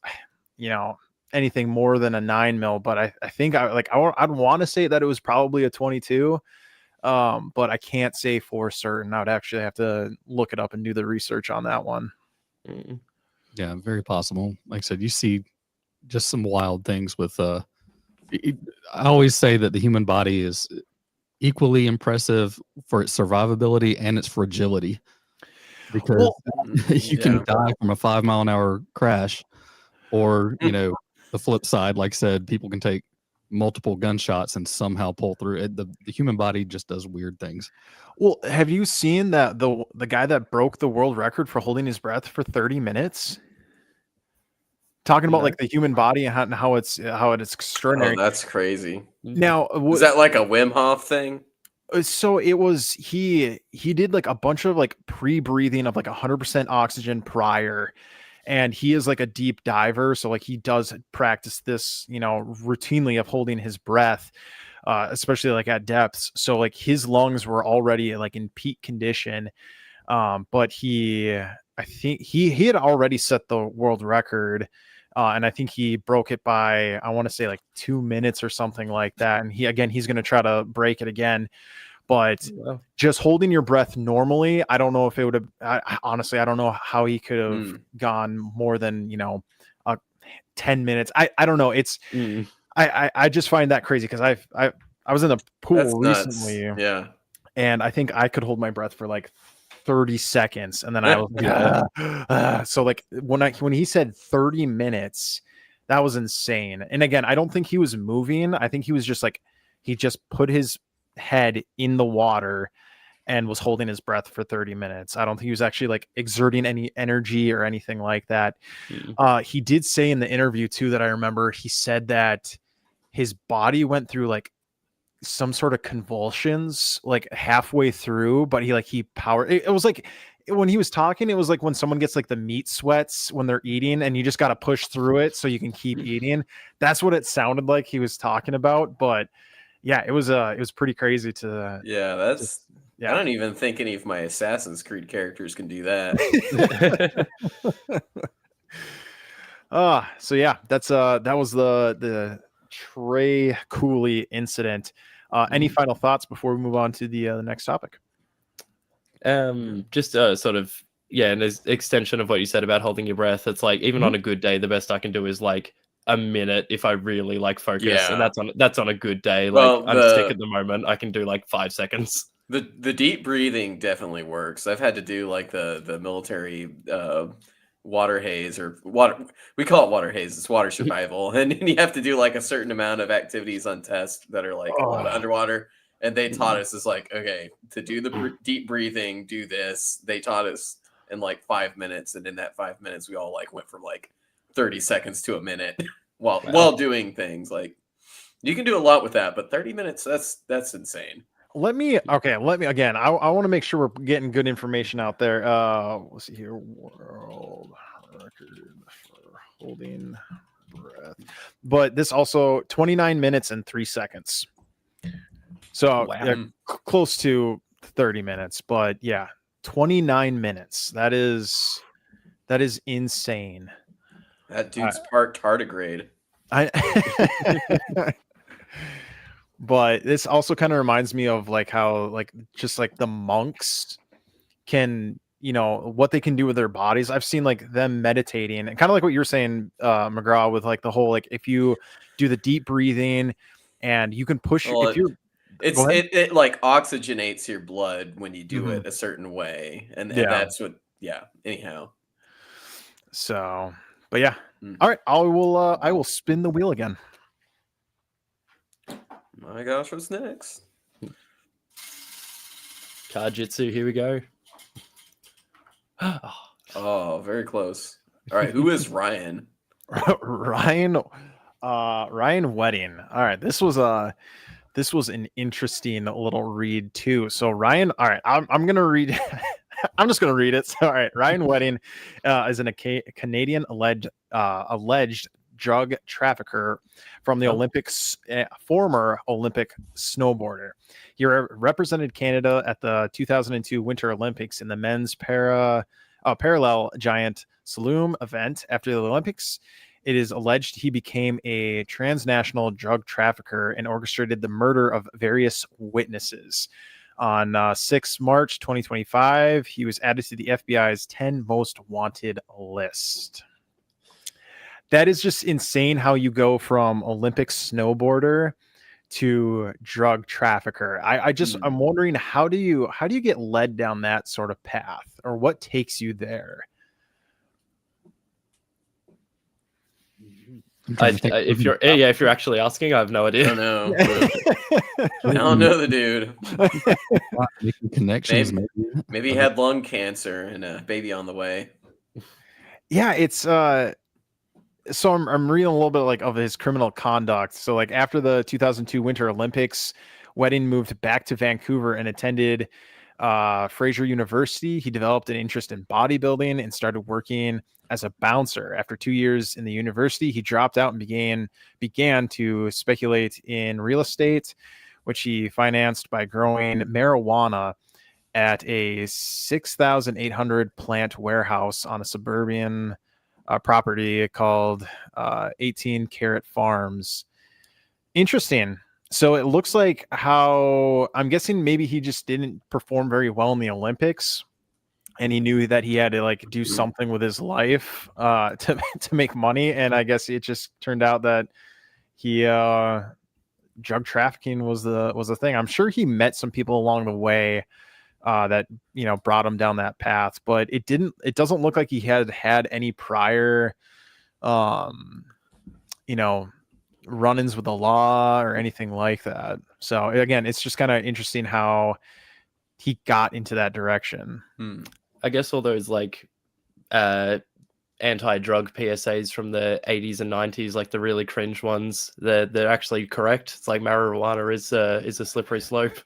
anything more than a 9mm. But I think I'd want to say that it was probably a 22. but I can't say for certain. I would actually have to look it up and do the research on that one. Yeah, very possible. Like I said, you see just some wild things with I always say that the human body is equally impressive for its survivability and its fragility, because you can die from a 5 mile an hour crash, or the flip side, like I said, people can take multiple gunshots and somehow pull through it. The human body just does weird things. Well, have you seen that the guy that broke the world record for holding his breath for 30 minutes? Talking about like the human body and how it's extraordinary. Oh, that's crazy. Now, is that like a Wim Hof thing? So it was he did like a bunch of like pre-breathing of like 100% oxygen prior, and he is like a deep diver, so like he does practice this routinely of holding his breath, especially like at depths. So like his lungs were already like in peak condition, but I think he had already set the world record. And I think he broke it by, I want to say like 2 minutes or something like that. And he's going to try to break it again. But just holding your breath normally, I don't know if it would have, honestly, I don't know how he could have gone more than, 10 minutes. I don't know. It's, I just find that crazy because I was in the pool recently. Yeah. And I think I could hold my breath for like 30 seconds, and then I was so like when he said 30 minutes, that was insane. And again, I don't think he was moving. I think he was just like, he just put his head in the water and was holding his breath for 30 minutes. I don't think he was actually like exerting any energy or anything like that. He did say in the interview too, that I remember, he said that his body went through like some sort of convulsions like halfway through, but he powered it. It was like when he was talking, it was like when someone gets like the meat sweats when they're eating and you just got to push through it so you can keep eating. That's what it sounded like he was talking about. But yeah, it was pretty crazy to I don't even think any of my Assassin's Creed characters can do that. So yeah, that's that was the Trey Cooley incident. Any final thoughts before we move on to the next topic? Just sort of, an extension of what you said about holding your breath. It's like, even on a good day, the best I can do is like a minute if I really like focus, and that's on a good day. Like, I'm sick at the moment, I can do like 5 seconds. The deep breathing definitely works. I've had to do like the military water haze, or water, we call it water haze, it's water survival, and you have to do like a certain amount of activities on test that are like a lot of underwater, and they taught us is like, okay, to do the deep breathing, do this. They taught us in like 5 minutes, and in that 5 minutes we all like went from like 30 seconds to a minute while doing things. Like, you can do a lot with that, but 30 minutes, that's insane. Let me again, I want to make sure we're getting good information out there. Let's see here. World record for holding breath. But this also 29 minutes and 3 seconds. So close to 30 minutes, but yeah, 29 minutes. That is insane. That dude's part tardigrade. But this also kind of reminds me of like how like just like the monks can, what they can do with their bodies. I've seen like them meditating, and kind of like what you're saying, McGraw, with like the whole, like if you do the deep breathing and you can push, it like oxygenates your blood when you do it a certain way, and that's what anyhow. So, but yeah. All right, I will spin the wheel again. My gosh, what's next? Kajitsu, here we go. Oh, very close. All right, who is Ryan? Ryan Wedding. All right, this was an interesting little read too. So Ryan, all right, I'm gonna read. I'm just gonna read it. So, all right, Ryan Wedding is a Canadian alleged drug trafficker from the Olympics, former Olympic snowboarder. He represented Canada at the 2002 Winter Olympics in the men's parallel giant slalom event. After the Olympics, it is alleged he became a transnational drug trafficker and orchestrated the murder of various witnesses. On 6 March 2025, he was added to the FBI's 10 most wanted list. That is just insane how you go from Olympic snowboarder to drug trafficker. I'm wondering, how do you get led down that sort of path, or what takes you there? If you're actually asking, I have no idea. I don't know. I don't know the dude. Making connections, Maybe he had lung cancer and a baby on the way. Yeah, it's so I'm reading a little bit like of his criminal conduct. So like after the 2002 Winter Olympics, Wedding moved back to Vancouver and attended Fraser University. He developed an interest in bodybuilding and started working as a bouncer. After 2 years in the university, he dropped out and began to speculate in real estate, which he financed by growing marijuana at a 6,800 plant warehouse on a suburban property called 18 Carat Farms. Interesting. So it looks like how I'm guessing maybe he just didn't perform very well in the Olympics, and he knew that he had to like do something with his life to make money. And I guess it just turned out that he drug trafficking was the thing. I'm sure he met some people along the way that brought him down that path, but it doesn't look like he had any prior run-ins with the law or anything like that. So again, it's just kind of interesting how he got into that direction. I guess all those like anti-drug PSAs from the 80s and 90s, like the really cringe ones, they're actually correct. It's like marijuana is a slippery slope.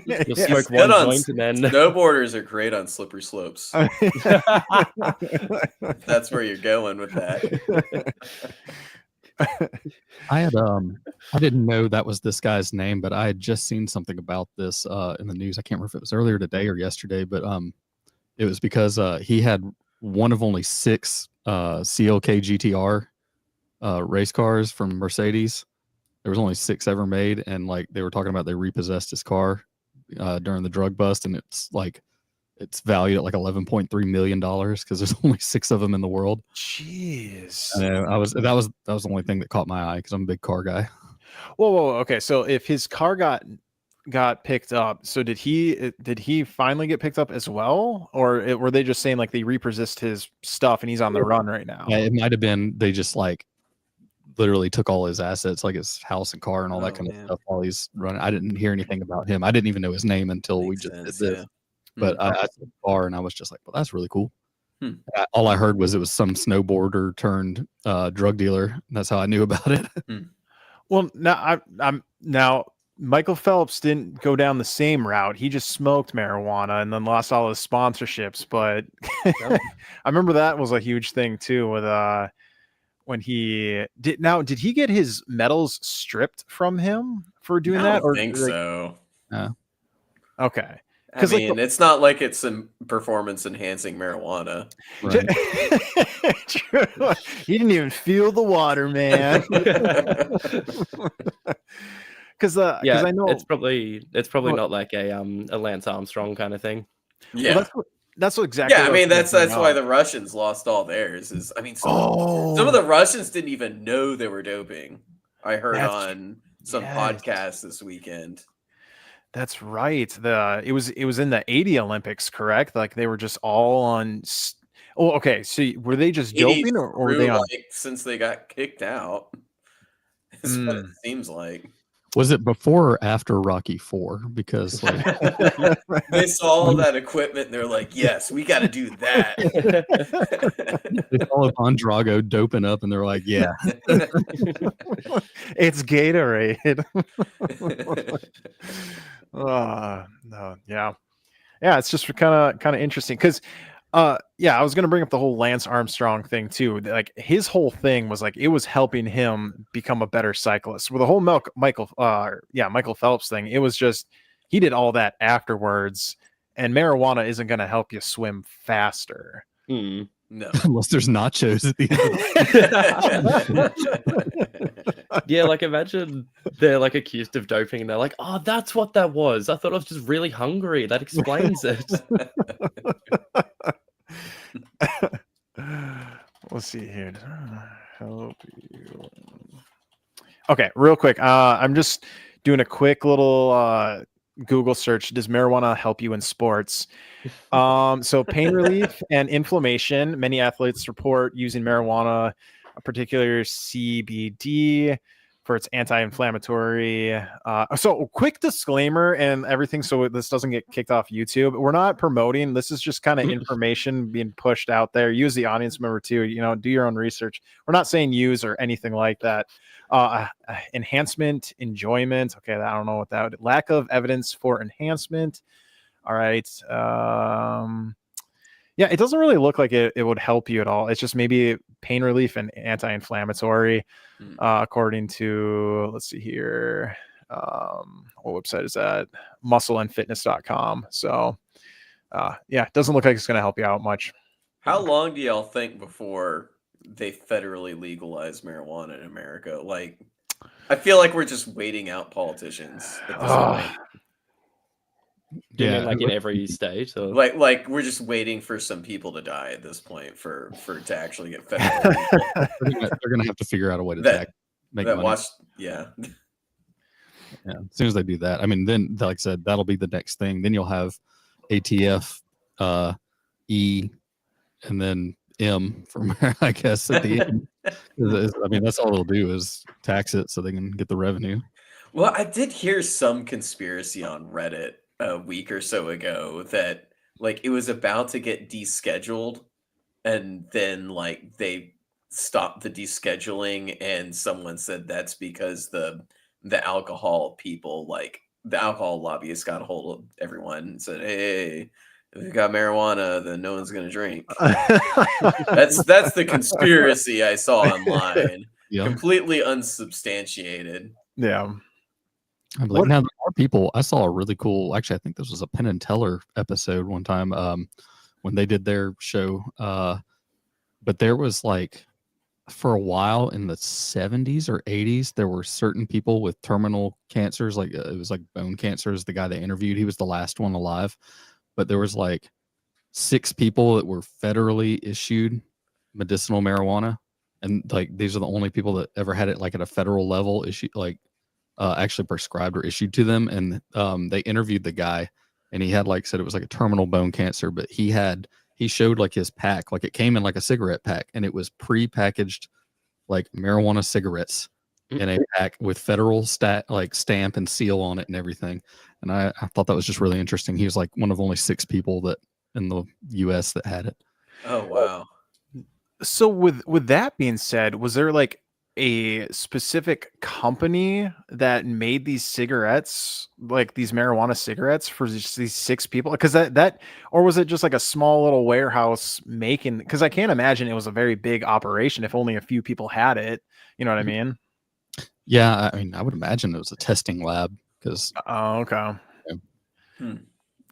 You'll smoke one joint and then snowboarders are great on slippery slopes. That's where you're going with that. I didn't know that was this guy's name, but I had just seen something about this in the news. I can't remember if it was earlier today or yesterday, but it was because he had one of only 6 CLK GTR race cars from Mercedes. There was only 6 ever made, and like they were talking about, they repossessed his car during the drug bust, and it's valued at like $11.3 million because there's only 6 of them in the world. Jeez. That was the only thing that caught my eye because I'm a big car guy. Whoa. Okay, so if his car got picked up, so did he finally get picked up as well, or were they just saying like they repossessed his stuff and he's on the run right now? Yeah, it might have been they just like literally took all his assets, like his house and car and all that kind of stuff while he's running. I didn't hear anything about him. I didn't even know his name until we just did this. But I saw the car and I was just like, well, that's really cool. All I heard was it was some snowboarder turned drug dealer. That's how I knew about it. Well, now Michael Phelps didn't go down the same route. He just smoked marijuana and then lost all his sponsorships. But I remember that was a huge thing too with when he did. Now, did he get his medals stripped from him for doing that? I think so. Okay. I mean, it's not like it's some performance enhancing marijuana. Right. True. He didn't even feel the water, man. Because I know it's probably not like a Lance Armstrong kind of thing. Yeah, well, that's what exactly. Yeah, I mean that's why the Russians lost all theirs. Some of the Russians didn't even know they were doping. I heard on some podcast this weekend. That's right. It was in the 80 Olympics, correct? Like they were just all on. Oh, okay. So were they just doping, or were they on? Like, since they got kicked out? That's what it seems like. Was it before or after Rocky IV? Because like, they saw all that equipment and they're like, yes, we got to do that. They saw Ivan Drago doping up and they're like, yeah. It's Gatorade. No, yeah. It's just kind of interesting because I was gonna bring up the whole Lance Armstrong thing too. Like his whole thing was like it was helping him become a better cyclist. With the whole Michael Phelps thing, it was just he did all that afterwards, and marijuana isn't gonna help you swim faster. No. Unless there's nachos at the end. Yeah, like imagine they're like accused of doping and they're like, oh, that's what that was. I thought I was just really hungry. That explains it. Let's see here. Help you. Okay, real quick. I'm just doing a quick little Google search. Does marijuana help you in sports? So pain relief and inflammation. Many athletes report using marijuana, particularly CBD, for its anti-inflammatory. So quick disclaimer and everything, so this doesn't get kicked off YouTube. We're not promoting. This is just kind of information being pushed out there. You as the audience member too, you know, do your own research. We're not saying use or anything like that. Enhancement, enjoyment. Okay, I don't know what that would. Lack of evidence for enhancement. All right. Yeah, it doesn't really look like it would help you at all. It's just maybe pain relief and anti-inflammatory, according to, let's see here. What website is that? muscleandfitness.com. So, yeah, it doesn't look like it's going to help you out much. How long do y'all think before they federally legalize marijuana in America? Like, I feel like we're just waiting out politicians at this point. Do you mean like in every state? Or? Like we're just waiting for some people to die at this point for it to actually get federally legal. They're gonna have to figure out a way to make money. Yeah. As soon as they do that, I mean, then like I said, that'll be the next thing. Then you'll have ATF, E, and then M from I guess at the end. I mean, that's all they'll do is tax it so they can get the revenue. Well, I did hear some conspiracy on Reddit a week or so ago that like it was about to get descheduled, and then like they stopped the descheduling, and someone said that's because the alcohol people, like the alcohol lobbyists, got a hold of everyone and said, hey, if you got marijuana, then no one's gonna drink. That's the conspiracy I saw online. Completely unsubstantiated. Yeah. I'm like, now there are people. I saw a really cool. Actually, I think this was a Penn and Teller episode one time when they did their show. But there was like, for a while in the 70s or 80s, there were certain people with terminal cancers. Like it was like bone cancer is the guy they interviewed. He was the last one alive. But there was like 6 people that were federally issued medicinal marijuana, and like these are the only people that ever had it like at a federal level issued, like. Actually prescribed or issued to them, and they interviewed the guy, and he had said it was like a terminal bone cancer, but he showed like his pack, like it came in like a cigarette pack, and it was pre-packaged like marijuana cigarettes in a pack with federal stamp and seal on it and everything. And I thought that was just really interesting. He was like one of only 6 people that in the US that had it. Oh wow. So with that being said, was there like a specific company that made these cigarettes, like these marijuana cigarettes, for just these 6 people? Because that or was it just like a small little warehouse making? Because I can't imagine it was a very big operation if only a few people had it. You know what I mean? Yeah, I mean, I would imagine it was a testing lab. Because okay.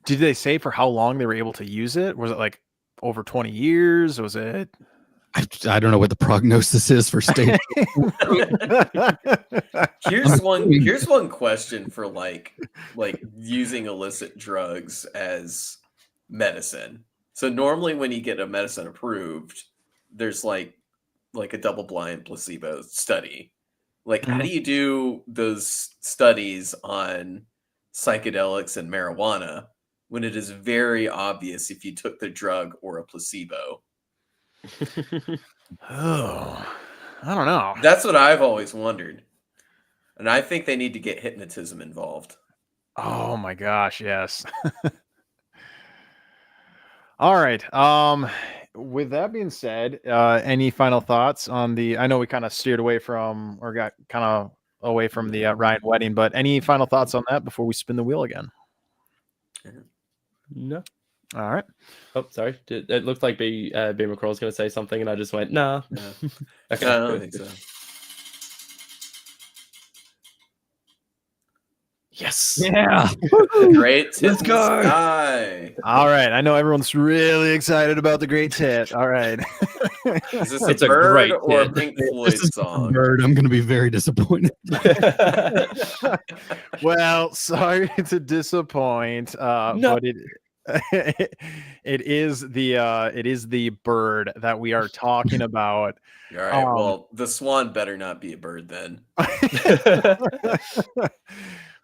Did they say for how long they were able to use it? Was it like over 20 years? Was it? I don't know what the prognosis is for state. Here's one question for like using illicit drugs as medicine. So normally when you get a medicine approved, there's like a double-blind placebo study. Like, how do you do those studies on psychedelics and marijuana when it is very obvious if you took the drug or a placebo? Oh, I don't know. That's what I've always wondered. And I think they need to get hypnotism involved. Oh my gosh, yes. All right. With that being said, any final thoughts on I know we kind of steered away from, or got kind of away from the Ryan wedding, but any final thoughts on that before we spin the wheel again? No. All right. Oh, sorry. It looked like B McCraw was going to say something, and I just went, nah. Okay. I don't think so. Yes. Yeah. Great tit Let's in go. the sky. All right. I know everyone's really excited about the great tit. All right. Is this It's a a bird great or a tit. Pink This Floyd is a song? bird. I'm going to be very disappointed. Well, sorry to disappoint, No. but it is the bird that we are talking about. All right. Well, the swan better not be a bird then.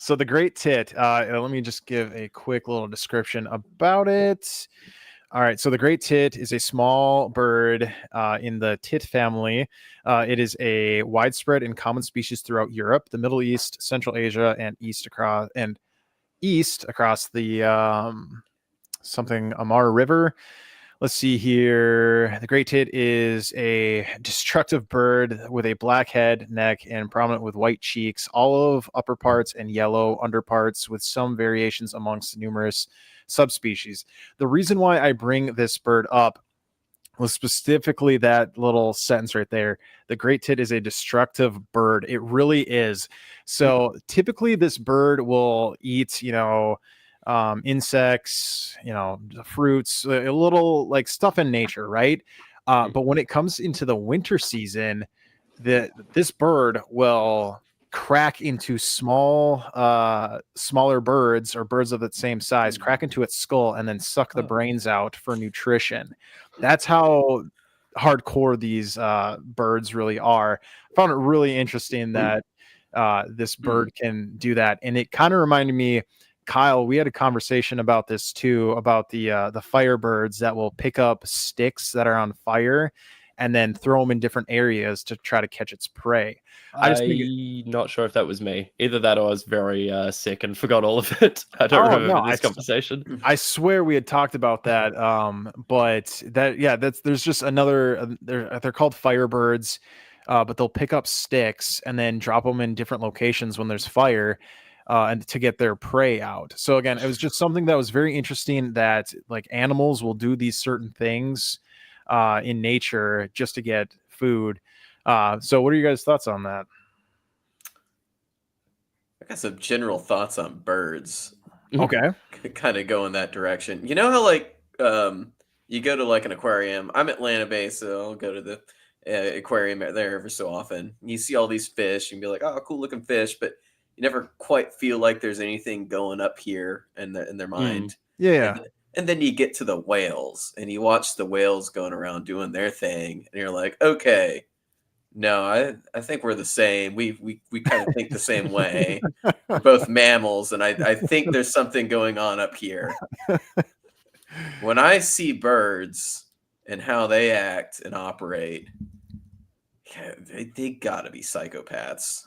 So the great tit, let me just give a quick little description about it. All right, so the great tit is a small bird in the tit family. It is a widespread and common species throughout Europe, the Middle East, Central Asia, and east across the something Amar River. Let's see here. The great tit is a destructive bird with a black head, neck, and prominent with white cheeks, olive upper parts, and yellow underparts, with some variations amongst numerous subspecies. The reason why I bring this bird up was specifically that little sentence right there. The great tit is a destructive bird. It really is. So typically this bird will eat, insects, fruits, a little like stuff in nature, right? But when it comes into the winter season, this bird will crack into smaller birds or birds of the same size, crack into its skull, and then suck the brains out for nutrition. That's how hardcore these birds really are. I found it really interesting that this bird can do that, and it kind of reminded me, Kyle, we had a conversation about this too, about the firebirds that will pick up sticks that are on fire and then throw them in different areas to try to catch its prey. I'm not sure if that was me. Either that or I was very sick and forgot all of it. I don't remember this conversation. I swear we had talked about that. But there's just another. They're called firebirds, but they'll pick up sticks and then drop them in different locations when there's fire. And to get their prey out. So again, it was just something that was very interesting, that like animals will do these certain things in nature just to get food. So what are you guys' thoughts on that? I got some general thoughts on birds. Okay. Kind of go in that direction. You know how like you go to like an aquarium. I'm Atlanta based, so I'll go to the aquarium there every so often. You see all these fish and be like, oh, cool looking fish, but you never quite feel like there's anything going up here in their mind. Yeah. And then you get to the whales and you watch the whales going around doing their thing, and you're like, okay, no, I think we're the same. We kind of think the same way. We're both mammals, and I think there's something going on up here. When I see birds and how they act and operate, they gotta be psychopaths.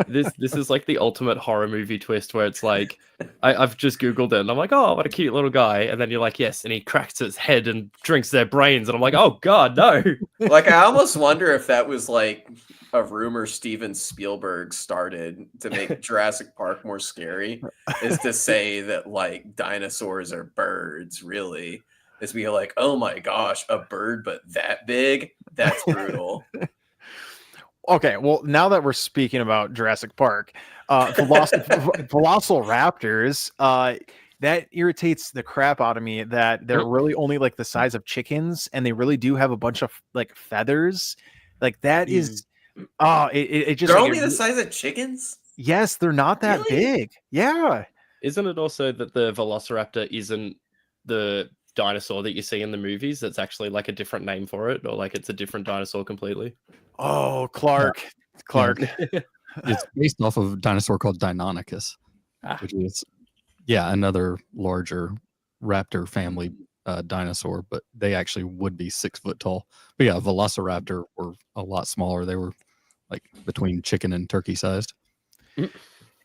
This is like the ultimate horror movie twist where it's like I've just googled it and I'm like, oh, what a cute little guy, and then you're like, yes, and he cracks his head and drinks their brains, and I'm like, oh god, no. Like, I almost wonder if that was like a rumor Steven Spielberg started to make Jurassic Park more scary, is to say that like dinosaurs are birds. Really, is be like, oh my gosh, a bird but that big? That's brutal. Okay, well, now that we're speaking about Jurassic Park, velociraptors, that irritates the crap out of me, that they're really only like the size of chickens, and they really do have a bunch of like feathers. Like that is, it just they're like, only the size of chickens. Yes, they're not that big. Yeah. Isn't it also that the velociraptor isn't the dinosaur that you see in the movies? That's actually like a different name for it, or like it's a different dinosaur completely? Oh, Clark. It's based off of a dinosaur called Deinonychus, which is another larger raptor family dinosaur, but they actually would be 6 foot tall. But yeah, velociraptor were a lot smaller. They were like between chicken and turkey sized.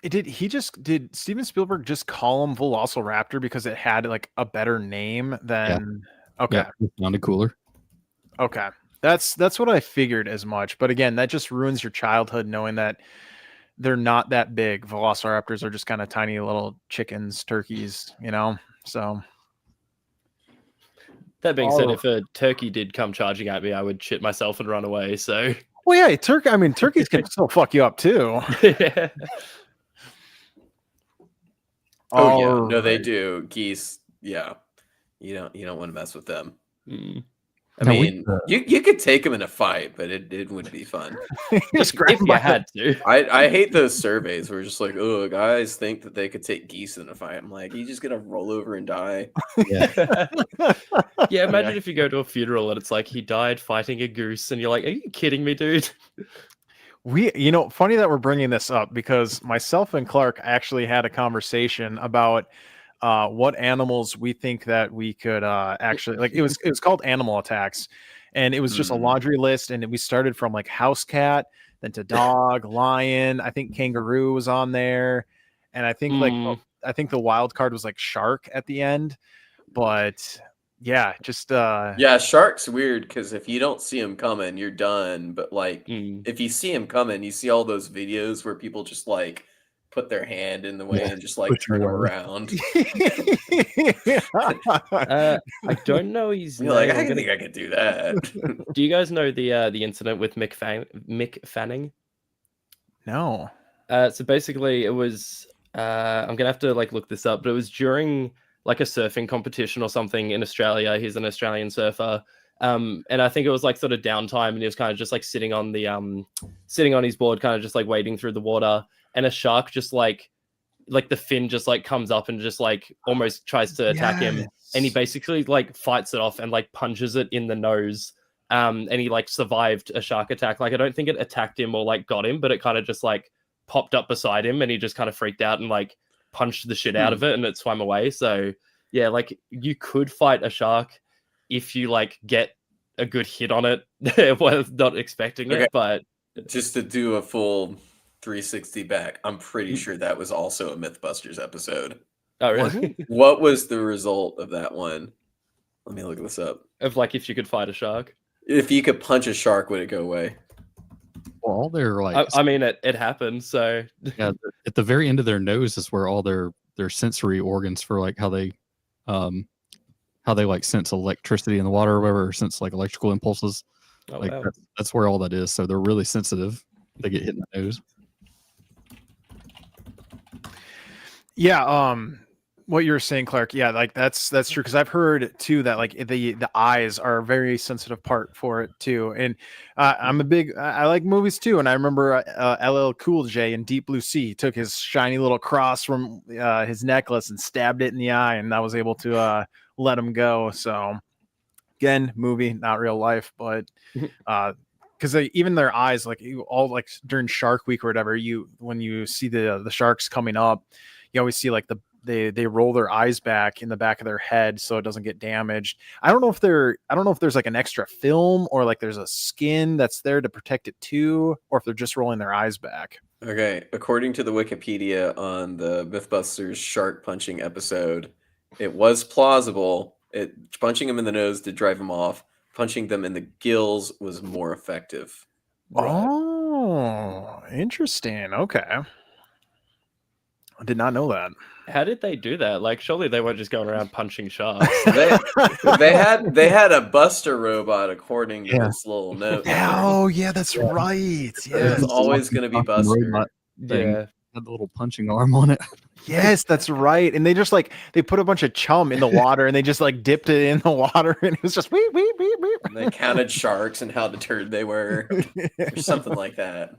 Did Steven Spielberg just call him Velociraptor because it had like a better name than? Okay, it sounded cooler. Okay, that's what I figured as much. But again, that just ruins your childhood knowing that they're not that big. Velociraptors are just kind of tiny little chickens, turkeys, So that being said, if a turkey did come charging at me, I would shit myself and run away. So Well, yeah, turkey. I mean, turkeys can still fuck you up too. Yeah. Oh yeah, no, they Alright. do. Geese, yeah. You don't want to mess with them. Mm. I Now, mean, you could take them in a fight, but it wouldn't be fun. Just grab If them you by had to. I hate those surveys where it's just like, oh, guys think that they could take geese in a fight. I'm like, you just gonna roll over and die. Yeah, imagine Yeah. if you go to a funeral and it's like he died fighting a goose, and you're like, "Are you kidding me, dude?" Funny that we're bringing this up because myself and Clark actually had a conversation about what animals we think that we could actually like. It was called animal attacks, and it was just a Mm. laundry list, and we started from like house cat, then to dog, lion. I think kangaroo was on there, and I think I think the wild card was like shark at the end, but yeah, just Yeah, shark's weird because if you don't see them coming, you're done. But like, if you see them coming, you see all those videos where people just like put their hand in the way and just like push turn it them over. around. I don't know his You're like, name. I I'm gonna- think I could do that. Do you guys know the incident with Mick Fanning? no. So basically, it was. I'm gonna have to like look this up, but it was during like a surfing competition or something in Australia. He's an Australian surfer. And I think it was like sort of downtime, and he was kind of just like sitting on his board, kind of just like wading through the water, and a shark just like the fin just like comes up and just like almost tries to attack him, and he basically like fights it off and like punches it in the nose. And he like survived a shark attack. Like I don't think it attacked him or like got him, but it kind of just like popped up beside him, and he just kind of freaked out and like punched the shit out of it, and it swam away. So yeah, like you could fight a shark if you like get a good hit on it while not expecting Okay. it. But Just to do a full 360 back, I'm pretty sure that was also a Mythbusters episode. oh Was really? What was the result of that one? Let me look this up. Of like if you could fight a shark. If you could punch a shark, would it go away? Well, all their like, I mean, it happened. So yeah, at the very end of their nose is where all their sensory organs for like how they like sense electricity in the water or whatever, or sense like electrical impulses. oh, Like wow. that's where all that is. So they're really sensitive. They get hit in the nose. Yeah, what you're saying, Clark. Yeah, like that's true because I've heard too that like the eyes are a very sensitive part for it too. And I'm a big I like movies too. And I remember LL Cool J in Deep Blue Sea took his shiny little cross from his necklace and stabbed it in the eye, and I was able to let him go. So again, movie, not real life, but because even their eyes, like all like during Shark Week or whatever, when you see the sharks coming up, you always see like they roll their eyes back in the back of their head so it doesn't get damaged. I don't know if there's like an extra film or like there's a skin that's there to protect it too, or if they're just rolling their eyes back. Okay, according to the Wikipedia on the Mythbusters shark punching episode, it was plausible. Punching them in the nose did drive them off. Punching them in the gills was more effective. Oh, interesting. Okay. I did not know that. How did they do that? Like, surely they weren't just going around punching sharks. They had a Buster robot according to Yeah. this little note. Oh, yeah, that's right. It Yeah. was always going to be Fucking Buster. robot thing. Yeah. Had the little punching arm on it. Yes, that's right. And they just like they put a bunch of chum in the water and they just like dipped it in the water and it was just weep, weep, weep, weep. And they counted sharks and how deterred they were, or something like that.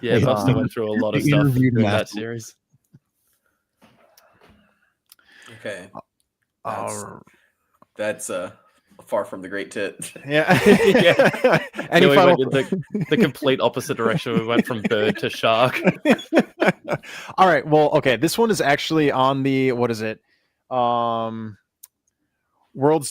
Yeah, Hey, Buster went through a lot of they stuff in interviewed him that after. series. Okay, Oh, that's far from the great tit. yeah. Yeah. Any Yeah, we final... went in the complete opposite direction. We went from bird to shark. All right. Well, okay. This one is actually on the what is it? World's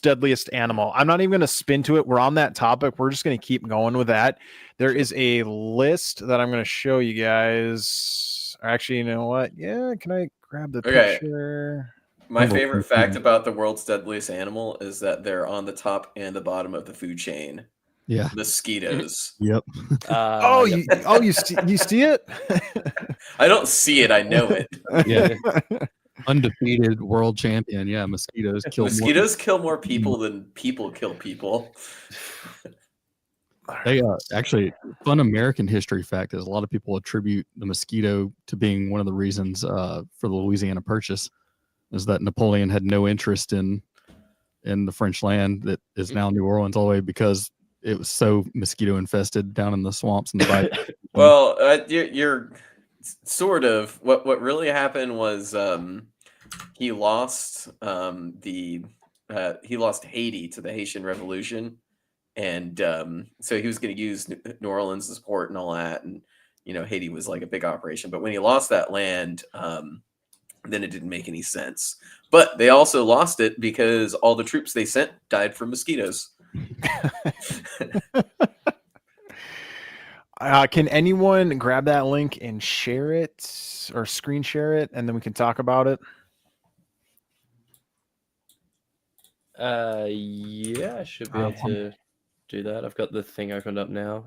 Deadliest Animal. I'm not even going to spin to it. We're on that topic. We're just going to keep going with that. There is a list that I'm going to show you guys. Or actually, you know what? Yeah, can I grab the Okay. picture? My favorite fact about the world's deadliest animal is that they're on the top and the bottom of the food chain. Yeah. Mosquitoes. Yep. Oh, Yep. you see it? I don't see it. I know it. Yeah. Undefeated world champion. Yeah. Mosquitoes kill Mosquitoes kill more people than people kill people. They actually, fun American history fact is a lot of people attribute the mosquito to being one of the reasons for the Louisiana Purchase, is that Napoleon had no interest in the French land that is now New Orleans all the way because it was so mosquito infested down in the swamps and the bayou. Well, you're sort of what really happened was he lost he lost Haiti to the Haitian Revolution. And so he was going to use New Orleans as port and all that. And, Haiti was like a big operation. But when he lost that land, then it didn't make any sense. But they also lost it because all the troops they sent died from mosquitoes. Can anyone grab that link and share it or screen share it, and then we can talk about it? Yeah, I should be able to do that. I've got the thing opened up now.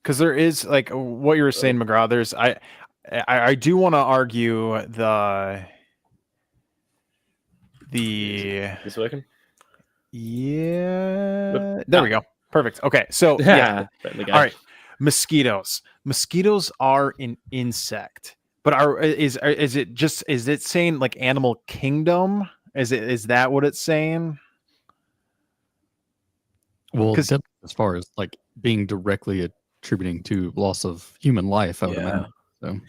Because there is, like what you were saying, McGraw, there's I do want to argue This working? Yeah, there we go. Perfect. Okay, so yeah. All right, mosquitoes are an insect, but is it saying like animal kingdom? Is that what it's saying? Well, as far as like being directly attributing to loss of human life, I would imagine. So.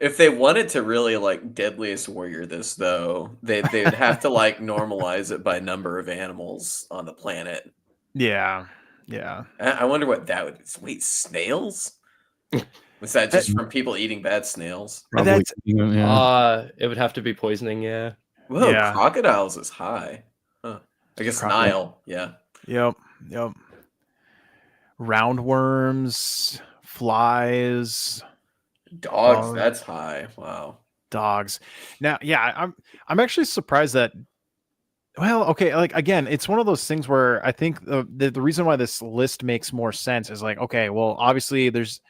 If they wanted to really like Deadliest Warrior this, though, they'd have to like normalize it by number of animals on the planet. Yeah. I wonder what that would be. Wait, snails? Was that just from people eating bad snails? Probably, it would have to be poisoning, yeah. Whoa, yeah. Crocodiles is high. Huh. I guess Nile, yeah. Yep. Roundworms, flies, dogs. That's high. Wow. Dogs. Now, yeah, I'm actually surprised that. Well, okay, like again, it's one of those things where I think the reason why this list makes more sense is like, okay, well, obviously there's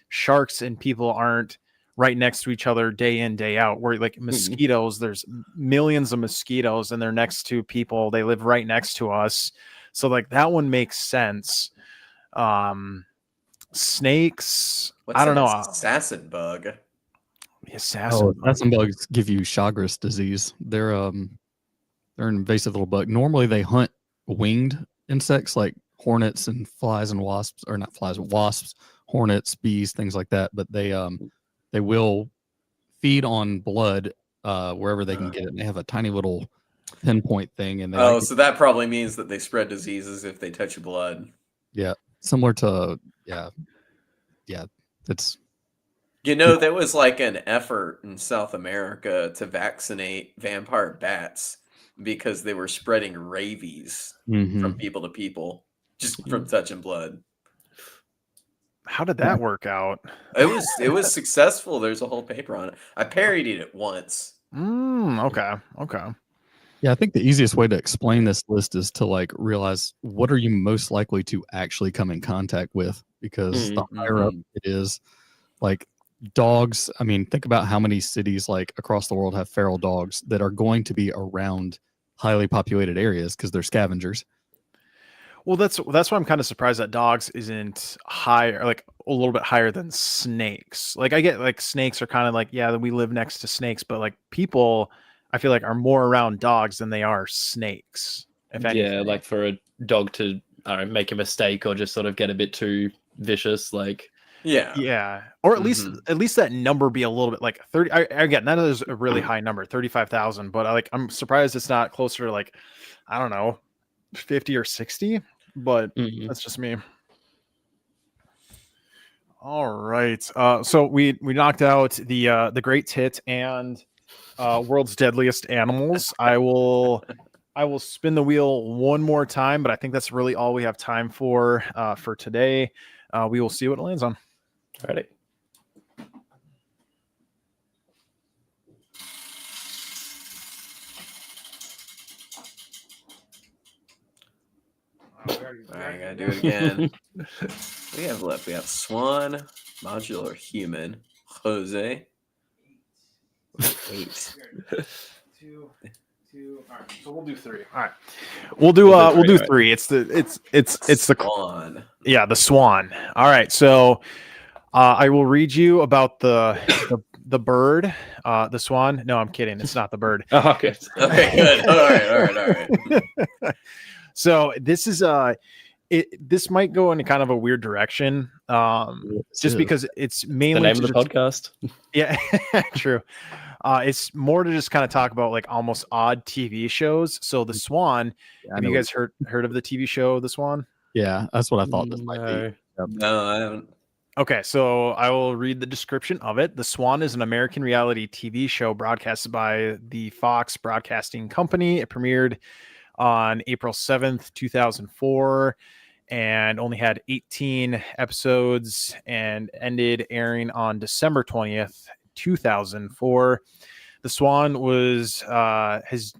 sharks and people aren't right next to each other day in, day out. Where like mosquitoes, there's millions of mosquitoes and they're next to people. They live right next to us. So like that one makes sense. Snakes. What's I don't know. Assassin bug. Assassin bugs give you Chagas disease. They're an invasive little bug. Normally they hunt winged insects like hornets and flies and wasps, or not flies, but wasps, hornets, bees, things like that. But they will feed on blood wherever they can get it. And they have a tiny little pinpoint thing, and so that probably means that they spread diseases if they touch your blood. Yeah, similar to it's there was like an effort in South America to vaccinate vampire bats because they were spreading rabies from people to people just from touching blood. How did that work out? It was successful. There's a whole paper on it. I parodied it once. Okay. Yeah, I think the easiest way to explain this list is to like realize what are you most likely to actually come in contact with, because the higher up it is, like dogs. I mean, think about how many cities like across the world have feral dogs that are going to be around highly populated areas because they're scavengers. Well, that's why I'm kind of surprised that dogs isn't higher, like a little bit higher than snakes. Like I get like snakes are kind of like, yeah, we live next to snakes, but like people, I feel like are more around dogs than they are snakes. If anything. Yeah, like for a dog to make a mistake or just sort of get a bit too vicious, like yeah, or at least that number be a little bit like 30. Again, that is a really high number, 35,000. But I'm surprised it's not closer to like, I don't know, 50 or 60. But that's just me. All right. So we knocked out the Great Tit and World's Deadliest Animals. I will spin the wheel one more time, but I think that's really all we have time for today. We will see what it lands on. All right. All right, gotta do it again. We have left. We have Swan, Modular Human, Jose. 8. 2. All right, so we'll do 3. All right, we'll do 3. It's the Swan. Yeah, the Swan. All right, so I will read you about the bird, the swan. No, I'm kidding. It's not the bird. Oh, okay. Okay, good. All right. So this is this might go in kind of a weird direction, just because it's mainly the name of the podcast. Yeah, true. It's more to just kind of talk about like almost odd TV shows. So the Swan. Have you guys heard of the TV show The Swan? Yeah, that's what I thought this might be. No, I haven't. Okay, so I will read the description of it. The Swan is an American reality TV show broadcasted by the Fox Broadcasting Company. It premiered on April 7th, 2004, and only had 18 episodes and ended airing on December 20th, 2004. The Swan has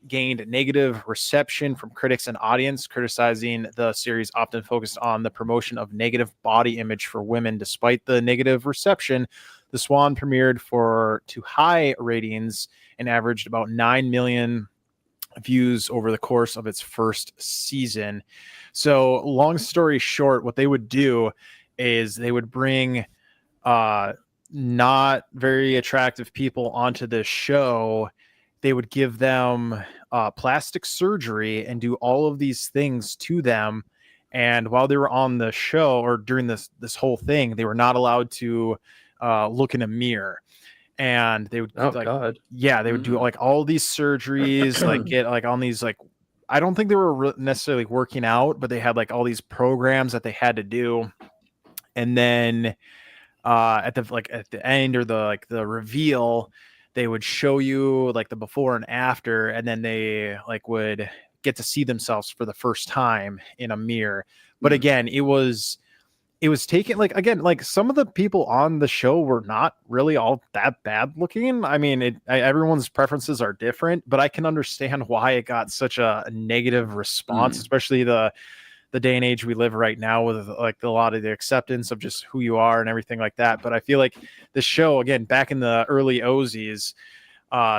gained negative reception from critics and audience, criticizing the series often focused on the promotion of negative body image for women. Despite the negative reception, The Swan premiered to high ratings and averaged about 9 million views over the course of its first season. So long story short, what they would do is they would bring not very attractive people onto this show. They would give them plastic surgery and do all of these things to them. And while they were on the show or during this whole thing, they were not allowed to look in a mirror. And they would they would do like all these surgeries, like get like on these like, I don't think they were necessarily working out, but they had like all these programs that they had to do. And then at the end or the reveal, they would show you like the before and after, and then they like would get to see themselves for the first time in a mirror. But again, it was taken like, again, like some of the people on the show were not really all that bad looking. I mean, everyone's preferences are different, but I can understand why it got such a negative response, especially the day and age we live right now with like a lot of the acceptance of just who you are and everything like that. But I feel like the show, again, back in the early Ozies,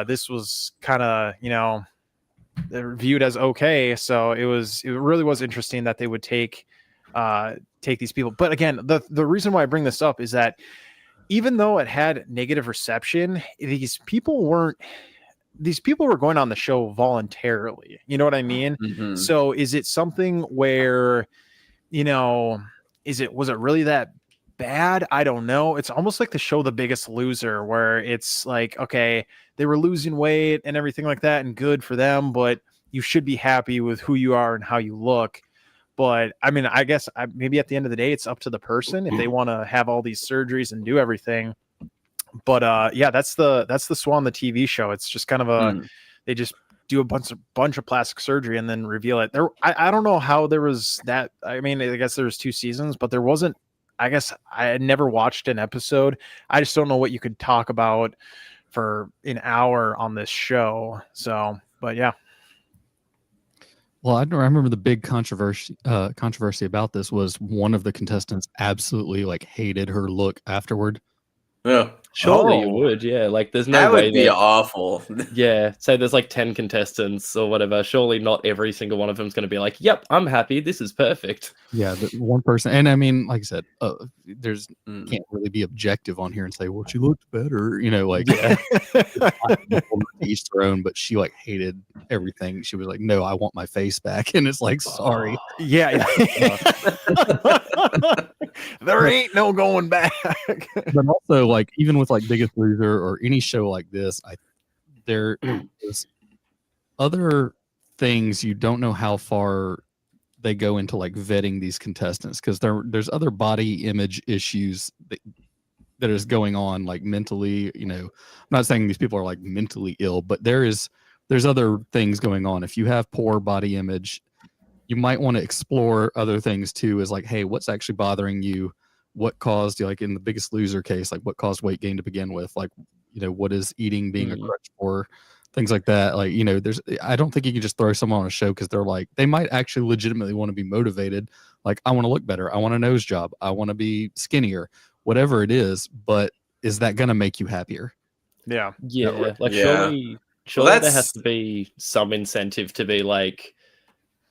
this was kind of, viewed as okay. So it really was interesting that they would take these people. But again, the reason why I bring this up is that even though it had negative reception, these people were going on the show voluntarily. You know what I mean? Mm-hmm. So is it something where, was it really that bad? I don't know. It's almost like the show The Biggest Loser, where it's like, okay, they were losing weight and everything like that, and good for them, but you should be happy with who you are and how you look. But I mean, I guess maybe at the end of the day, it's up to the person if they want to have all these surgeries and do everything. But yeah, that's the Swan, the TV show. It's just kind of they just do a bunch of plastic surgery and then reveal it. I don't know how there was that. I mean, I guess there was 2 seasons, but there wasn't. I guess I had never watched an episode. I just don't know what you could talk about for an hour on this show. So, but yeah. Well, I remember the big controversy about this was one of the contestants absolutely like hated her look afterward. Yeah. Surely you would, yeah. Like, there's no that way would be awful. Yeah, say there's like 10 contestants or whatever. Surely not every single one of them is going to be like, "Yep, I'm happy. This is perfect." Yeah, the one person, and I mean, like I said, there's can't really be objective on here and say, "Well, she looked better," like. Yeah. Each their own, but she like hated everything. She was like, "No, I want my face back," and it's like, sorry. Yeah. There ain't no going back. But also, like, even with like Biggest Loser or any show like this, there is other things you don't know how far they go into like vetting these contestants, because there's other body image issues that is going on, like mentally. I'm not saying these people are like mentally ill, but there's other things going on. If you have poor body image, you might want to explore other things too, is like, hey, what's actually bothering you? What caused you, like in the Biggest Loser case, like what caused weight gain to begin with? Like, what is eating being a crutch for? Things like that. Like, I don't think you can just throw someone on a show because they're like, they might actually legitimately want to be motivated. Like, I want to look better. I want a nose job. I want to be skinnier, whatever it is. But is that going to make you happier? Yeah. Yeah. Like, surely Surely there has to be some incentive to be like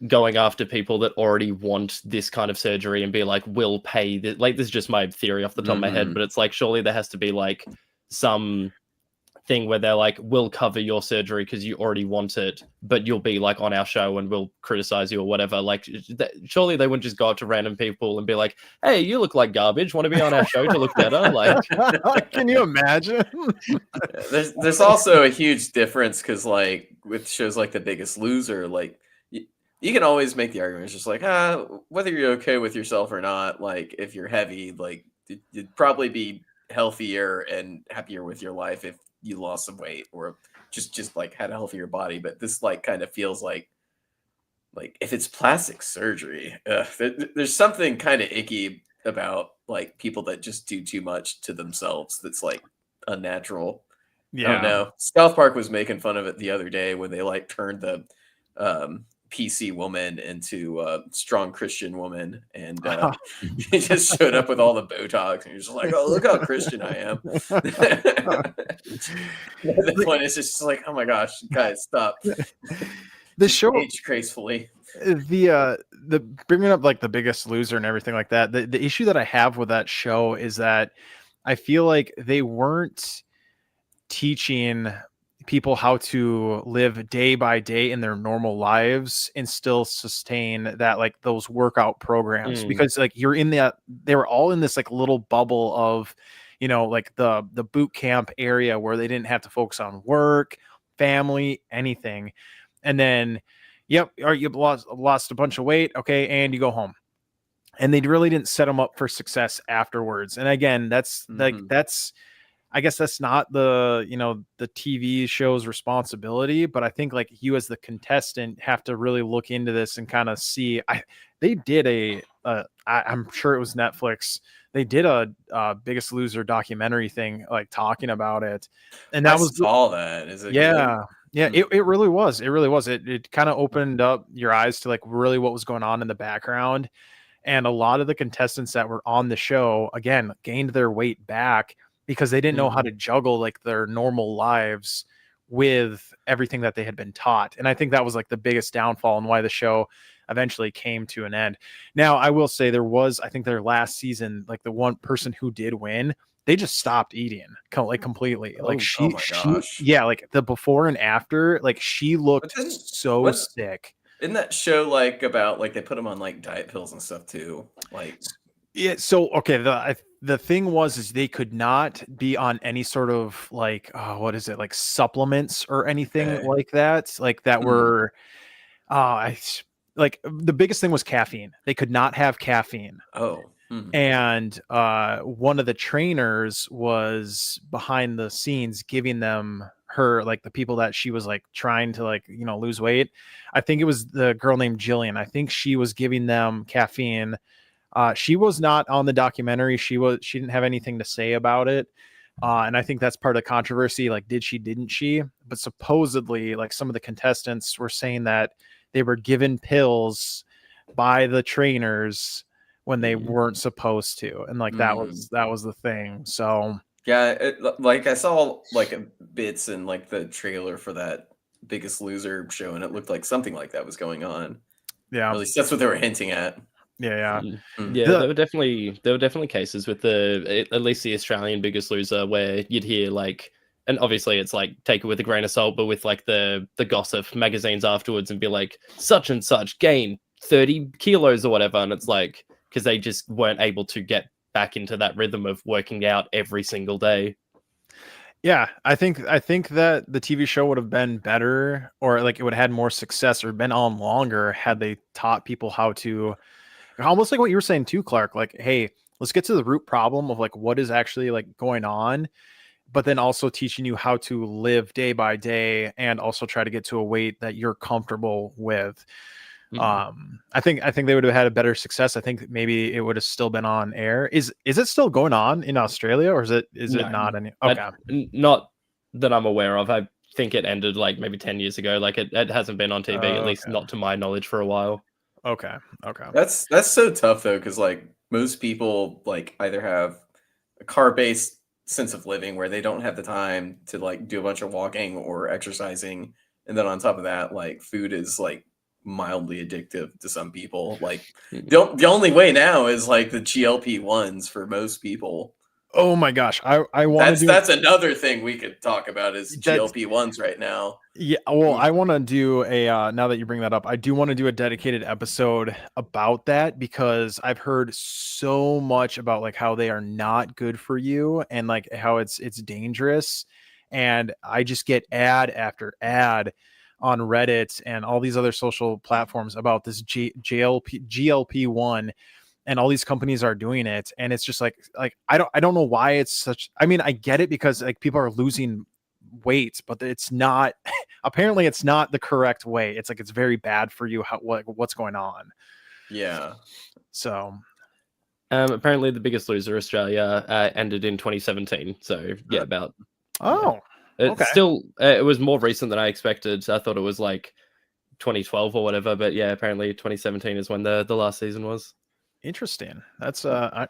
going after people that already want this kind of surgery and be like, we'll pay this. Like, this is just my theory off the top of my head, but it's like, surely there has to be like some thing where they're like, we'll cover your surgery because you already want it, but you'll be like on our show and we'll criticize you or whatever. Like, surely they wouldn't just go up to random people and be like, hey, you look like garbage, want to be on our show to look better? Like, can you imagine? There's also a huge difference because like with shows like The Biggest Loser, like you can always make the argument. It's just like, whether you're okay with yourself or not, like if you're heavy, like you'd probably be healthier and happier with your life if you lost some weight or just like had a healthier body. But this like kind of feels like if it's plastic surgery, there's something kind of icky about like people that just do too much to themselves. That's like unnatural. Yeah. I don't know. South Park was making fun of it the other day when they like turned the PC woman into a strong Christian woman, and he just showed up with all the Botox, and you're just like, "Oh, look how Christian I am." The point is just like, "Oh my gosh, guys, stop!" The show age gracefully. The bringing up like The Biggest Loser and everything like that. The issue that I have with that show is that I feel like they weren't teaching people how to live day by day in their normal lives and still sustain that, like those workout programs, because like they were all in this like little bubble of, you know, like the boot camp area where they didn't have to focus on work, family, anything. And then, yep, you've lost a bunch of weight. Okay. And you go home. And they really didn't set them up for success afterwards. And again, that's I guess that's not the TV show's responsibility, but I think like you as the contestant have to really look into this and kind of see. They did I'm sure it was Netflix. They did a Biggest Loser documentary thing, like talking about it, and that was all that. Is it? Yeah, good? yeah. It really was. It really was. It kind of opened up your eyes to like really what was going on in the background, and a lot of the contestants that were on the show again gained their weight back because they didn't know how to juggle like their normal lives with everything that they had been taught. And I think that was like the biggest downfall and why the show eventually came to an end. Now, I will say there was, I think their last season, like the one person who did win, they just stopped eating like completely. Like she, like the before and after, like she looked so sick. Isn't that show like about like they put them on like diet pills and stuff too? Like, yeah. So, okay. The thing is they could not be on any sort of like, what is it? Like supplements or anything like that. Like that were, like the biggest thing was caffeine. They could not have caffeine. And one of the trainers was behind the scenes giving them like the people that she was like trying to like, lose weight. I think it was the girl named Jillian. I think she was giving them caffeine. She was not on the documentary. She didn't have anything to say about it. And I think that's part of the controversy. Like, didn't she? But supposedly like some of the contestants were saying that they were given pills by the trainers when they weren't supposed to. And like, that was the thing. So yeah, like I saw like bits in like the trailer for that Biggest Loser show, and it looked like something like that was going on. Yeah. Or at least that's what they were hinting at. Yeah. There were definitely cases with at least the Australian Biggest Loser where you'd hear like, and obviously it's like take it with a grain of salt, but with like the gossip magazines afterwards and be like such and such gained 30 kilos or whatever, and it's like because they just weren't able to get back into that rhythm of working out every single day. Yeah, I think that the TV show would have been better, or like it would have had more success or been on longer had they taught people how to, almost like what you were saying too, Clark, like, hey, let's get to the root problem of like what is actually like going on, but then also teaching you how to live day by day and also try to get to a weight that you're comfortable with. I think they would have had a better success. I think maybe it would have still been on air. Is it still going on in Australia, or is it not any? Okay. Not that I'm aware of. I think it ended like maybe 10 years ago. Like it hasn't been on TV, at least not to my knowledge, for a while. Okay. That's so tough though, because like most people like either have a car-based sense of living where they don't have the time to like do a bunch of walking or exercising, and then on top of that, like food is like mildly addictive to some people. Like the only way now is like the GLP-1s for most people. Oh my gosh, I want to do. That's another thing we could talk about is That's- GLP-1s right now. Yeah, well, I want to do a now that you bring that up, I do want to do a dedicated episode about that because I've heard so much about like how they are not good for you and like how it's dangerous, and I just get ad after ad on Reddit and all these other social platforms about this GLP-1, and all these companies are doing it, and it's just like I don't know why it's such. I mean, I get it because like people are losing weight, but it's not apparently it's not the correct way. It's like it's very bad for you. What's going on? Yeah. So apparently the Biggest Loser Australia ended in 2017. So yeah, about it's okay. still it was more recent than I expected. I thought it was like 2012 or whatever, but yeah, apparently 2017 is when the last season was. Interesting. That's I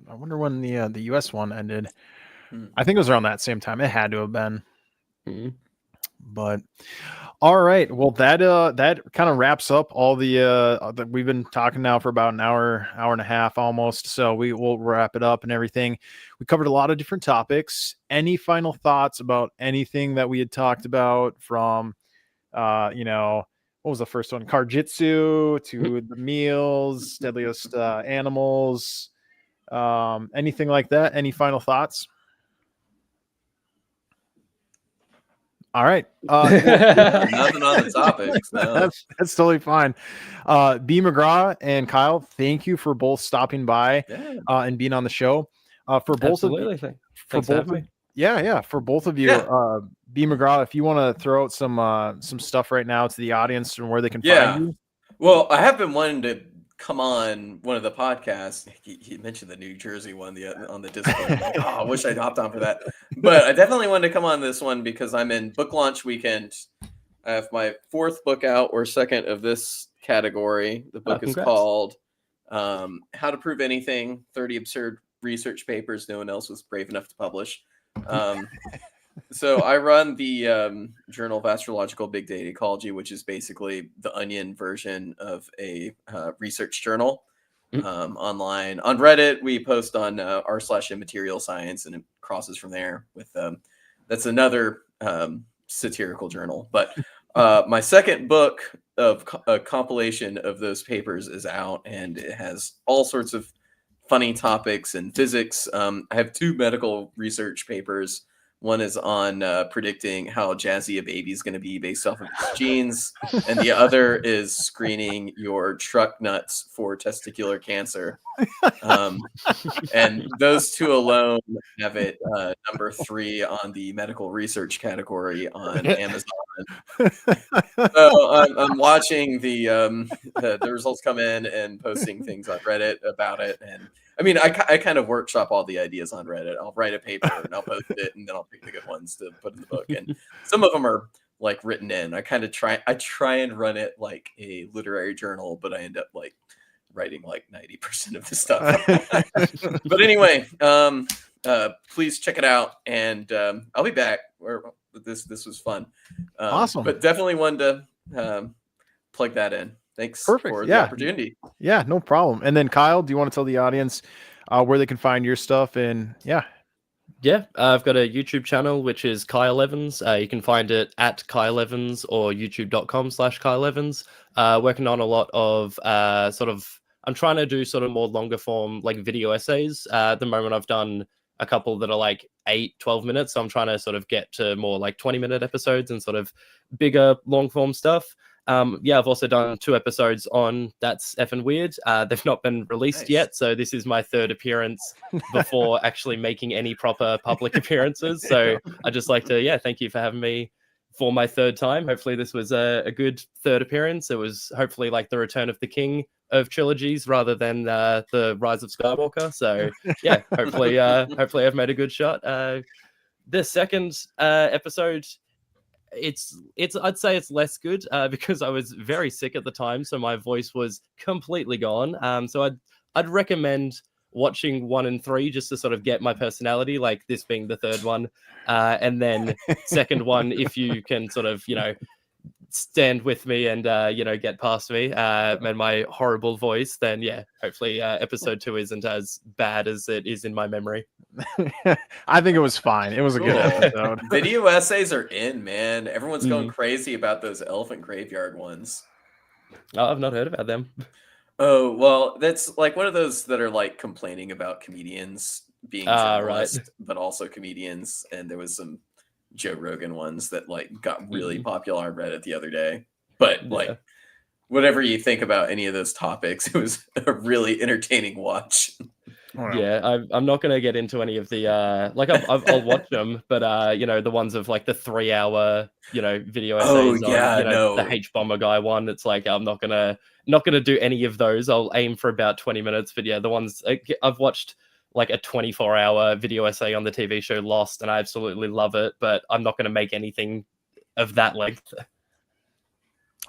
wonder when the US one ended. I think it was around that same time. It had to have been. But all right, well that kind of wraps up all the we've been talking now for about an hour and a half almost, so we will wrap it up and everything. We covered a lot of different topics. Any final thoughts about anything that we had talked about, from what was the first one, Karjitsu, to the meals, deadliest animals, anything like that? Any final thoughts? All right. Nothing on the topics. No. That's totally fine. B. McGraw and Kyle, thank you for both stopping by and being on the show. For both Absolutely. of you, Thanks for having me. Yeah, for both of you, B. McGraw, if you want to throw out some stuff right now to the audience and where they can find you. Well, I have been wanting to come on one of the podcasts. He mentioned the New Jersey one on the Discord. Like, I wish I'd hopped on for that. But I definitely wanted to come on this one because I'm in book launch weekend. I have my 4th book out, or 2nd of this category. The book is called How to Prove Anything, 30 Absurd Research Papers No One Else Was Brave Enough to Publish. So I run the Journal of Astrological Big Data Ecology, which is basically the Onion version of a research journal online. On Reddit, we post on r/immaterial science, and it crosses from there with that's another satirical journal. But my 2nd book of a compilation of those papers is out, and it has all sorts of funny topics and physics. I have 2 medical research papers. One is on predicting how jazzy a baby is going to be based off of its genes, and the other is screening your truck nuts for testicular cancer. And those 2 alone have it number 3 on the medical research category on Amazon. So I'm watching the results come in and posting things on Reddit about it. And I mean, I kind of workshop all the ideas on Reddit. I'll write a paper and I'll post it, and then I'll pick the good ones to put in the book. And some of them are like written in. I try and run it like a literary journal, but I end up like writing like 90% of the stuff. But anyway, please check it out, and I'll be back. This was fun. Awesome. But definitely wanted to plug that in. Thanks Perfect. for the opportunity. Yeah, no problem. And then Kyle, do you want to tell the audience where they can find your stuff? And I've got a YouTube channel, which is Kyle Evans. You can find it at Kyle Evans or youtube.com/Kyle Evans. Working on a lot of I'm trying to do sort of more longer form, like video essays. At the moment, I've done a couple that are like 8-12 minutes. So I'm trying to sort of get to more like 20-minute episodes and sort of bigger long form stuff. I've also done 2 episodes on That's Effing Weird. They've not been released yet, so this is my 3rd appearance before actually making any proper public appearances. So I'd just like to, thank you for having me for my 3rd time. Hopefully this was a good 3rd appearance. It was hopefully like the Return of the King of trilogies rather than the Rise of Skywalker. So hopefully I've made a good shot. The 2nd episode, it's I'd say it's less good because I was very sick at the time, so my voice was completely gone. So I'd recommend watching 1 and 3 just to sort of get my personality, like this being the third one. And then second one, if you can sort of, stand with me and, get past me and my horrible voice, then hopefully episode 2 isn't as bad as it is in my memory. I think it was fine. It was a good Cool. episode. Video essays are in, man. Everyone's going crazy about those elephant graveyard ones. Oh, I've not heard about them. Oh, well, that's like one of those that are like complaining about comedians being journalists, but also comedians. And there was some Joe Rogan ones that like got really popular on Reddit the other day. But like, whatever you think about any of those topics, it was a really entertaining watch. Yeah, I'm not going to get into any of the I'll watch them, but the ones of like the 3-hour video essays on the H bomber guy one. It's like I'm not gonna do any of those. I'll aim for about 20 minutes. But the ones I've watched like a 24-hour video essay on the TV show Lost, and I absolutely love it. But I'm not going to make anything of that length.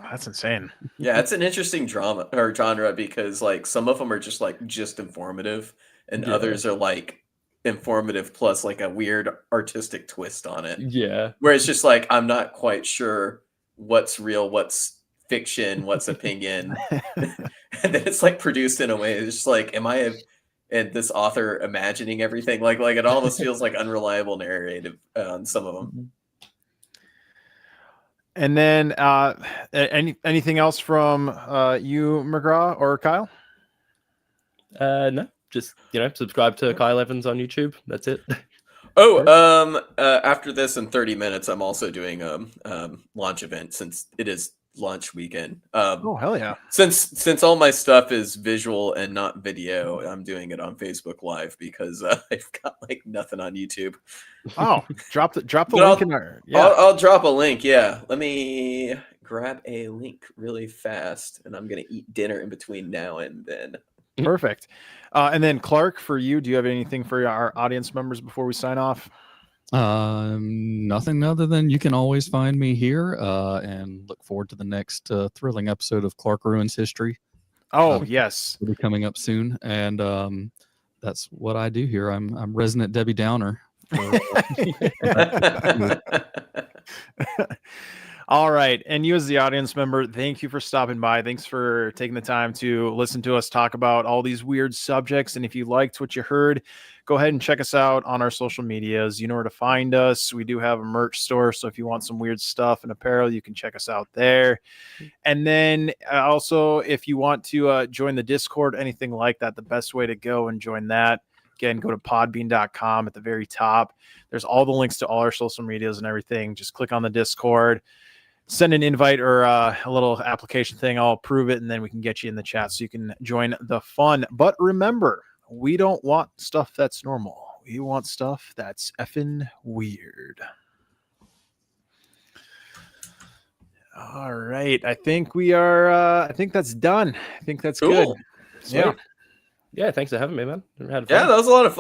That's insane. Yeah, it's an interesting drama or genre because like some of them are just informative, and others are like informative plus like a weird artistic twist on it. Yeah. Where it's just like I'm not quite sure what's real, what's fiction, what's opinion. And then it's like produced in a way it's just like, am I this author imagining everything? Like it almost feels like unreliable narrative on some of them. And then anything else from you, McGraw or Kyle? No, just subscribe to Kyle Evans on YouTube. That's it. Oh, after this in 30 minutes, I'm also doing a launch event since it is launch weekend. Oh, hell yeah. Since all my stuff is visual and not video, I'm doing it on Facebook Live because I've got like nothing on YouTube. Oh, drop the link in there. Yeah. I'll drop a link. Yeah. Let me grab a link really fast, and I'm going to eat dinner in between now and then. Perfect. And then Clark, for you, do you have anything for our audience members before we sign off? Nothing other than you can always find me here and look forward to the next thrilling episode of Clark Ruins History. Oh, yes. It'll be coming up soon. And that's what I do here. I'm resident Debbie Downer. All right. And you as the audience member, thank you for stopping by. Thanks for taking the time to listen to us talk about all these weird subjects. And if you liked what you heard, go ahead and check us out on our social medias. You know where to find us. We do have a merch store. So if you want some weird stuff and apparel, you can check us out there. And then also, if you want to join the Discord, anything like that, the best way to go and join that, again, go to podbean.com at the very top. There's all the links to all our social medias and everything. Just click on the Discord. Send an invite or a little application thing. I'll approve it, and then we can get you in the chat so you can join the fun. But remember, we don't want stuff that's normal. We want stuff that's effing weird. All right. I think we are, I think that's done. I think that's cool. good. Yeah. Yeah, thanks for having me, man. Yeah, that was a lot of fun.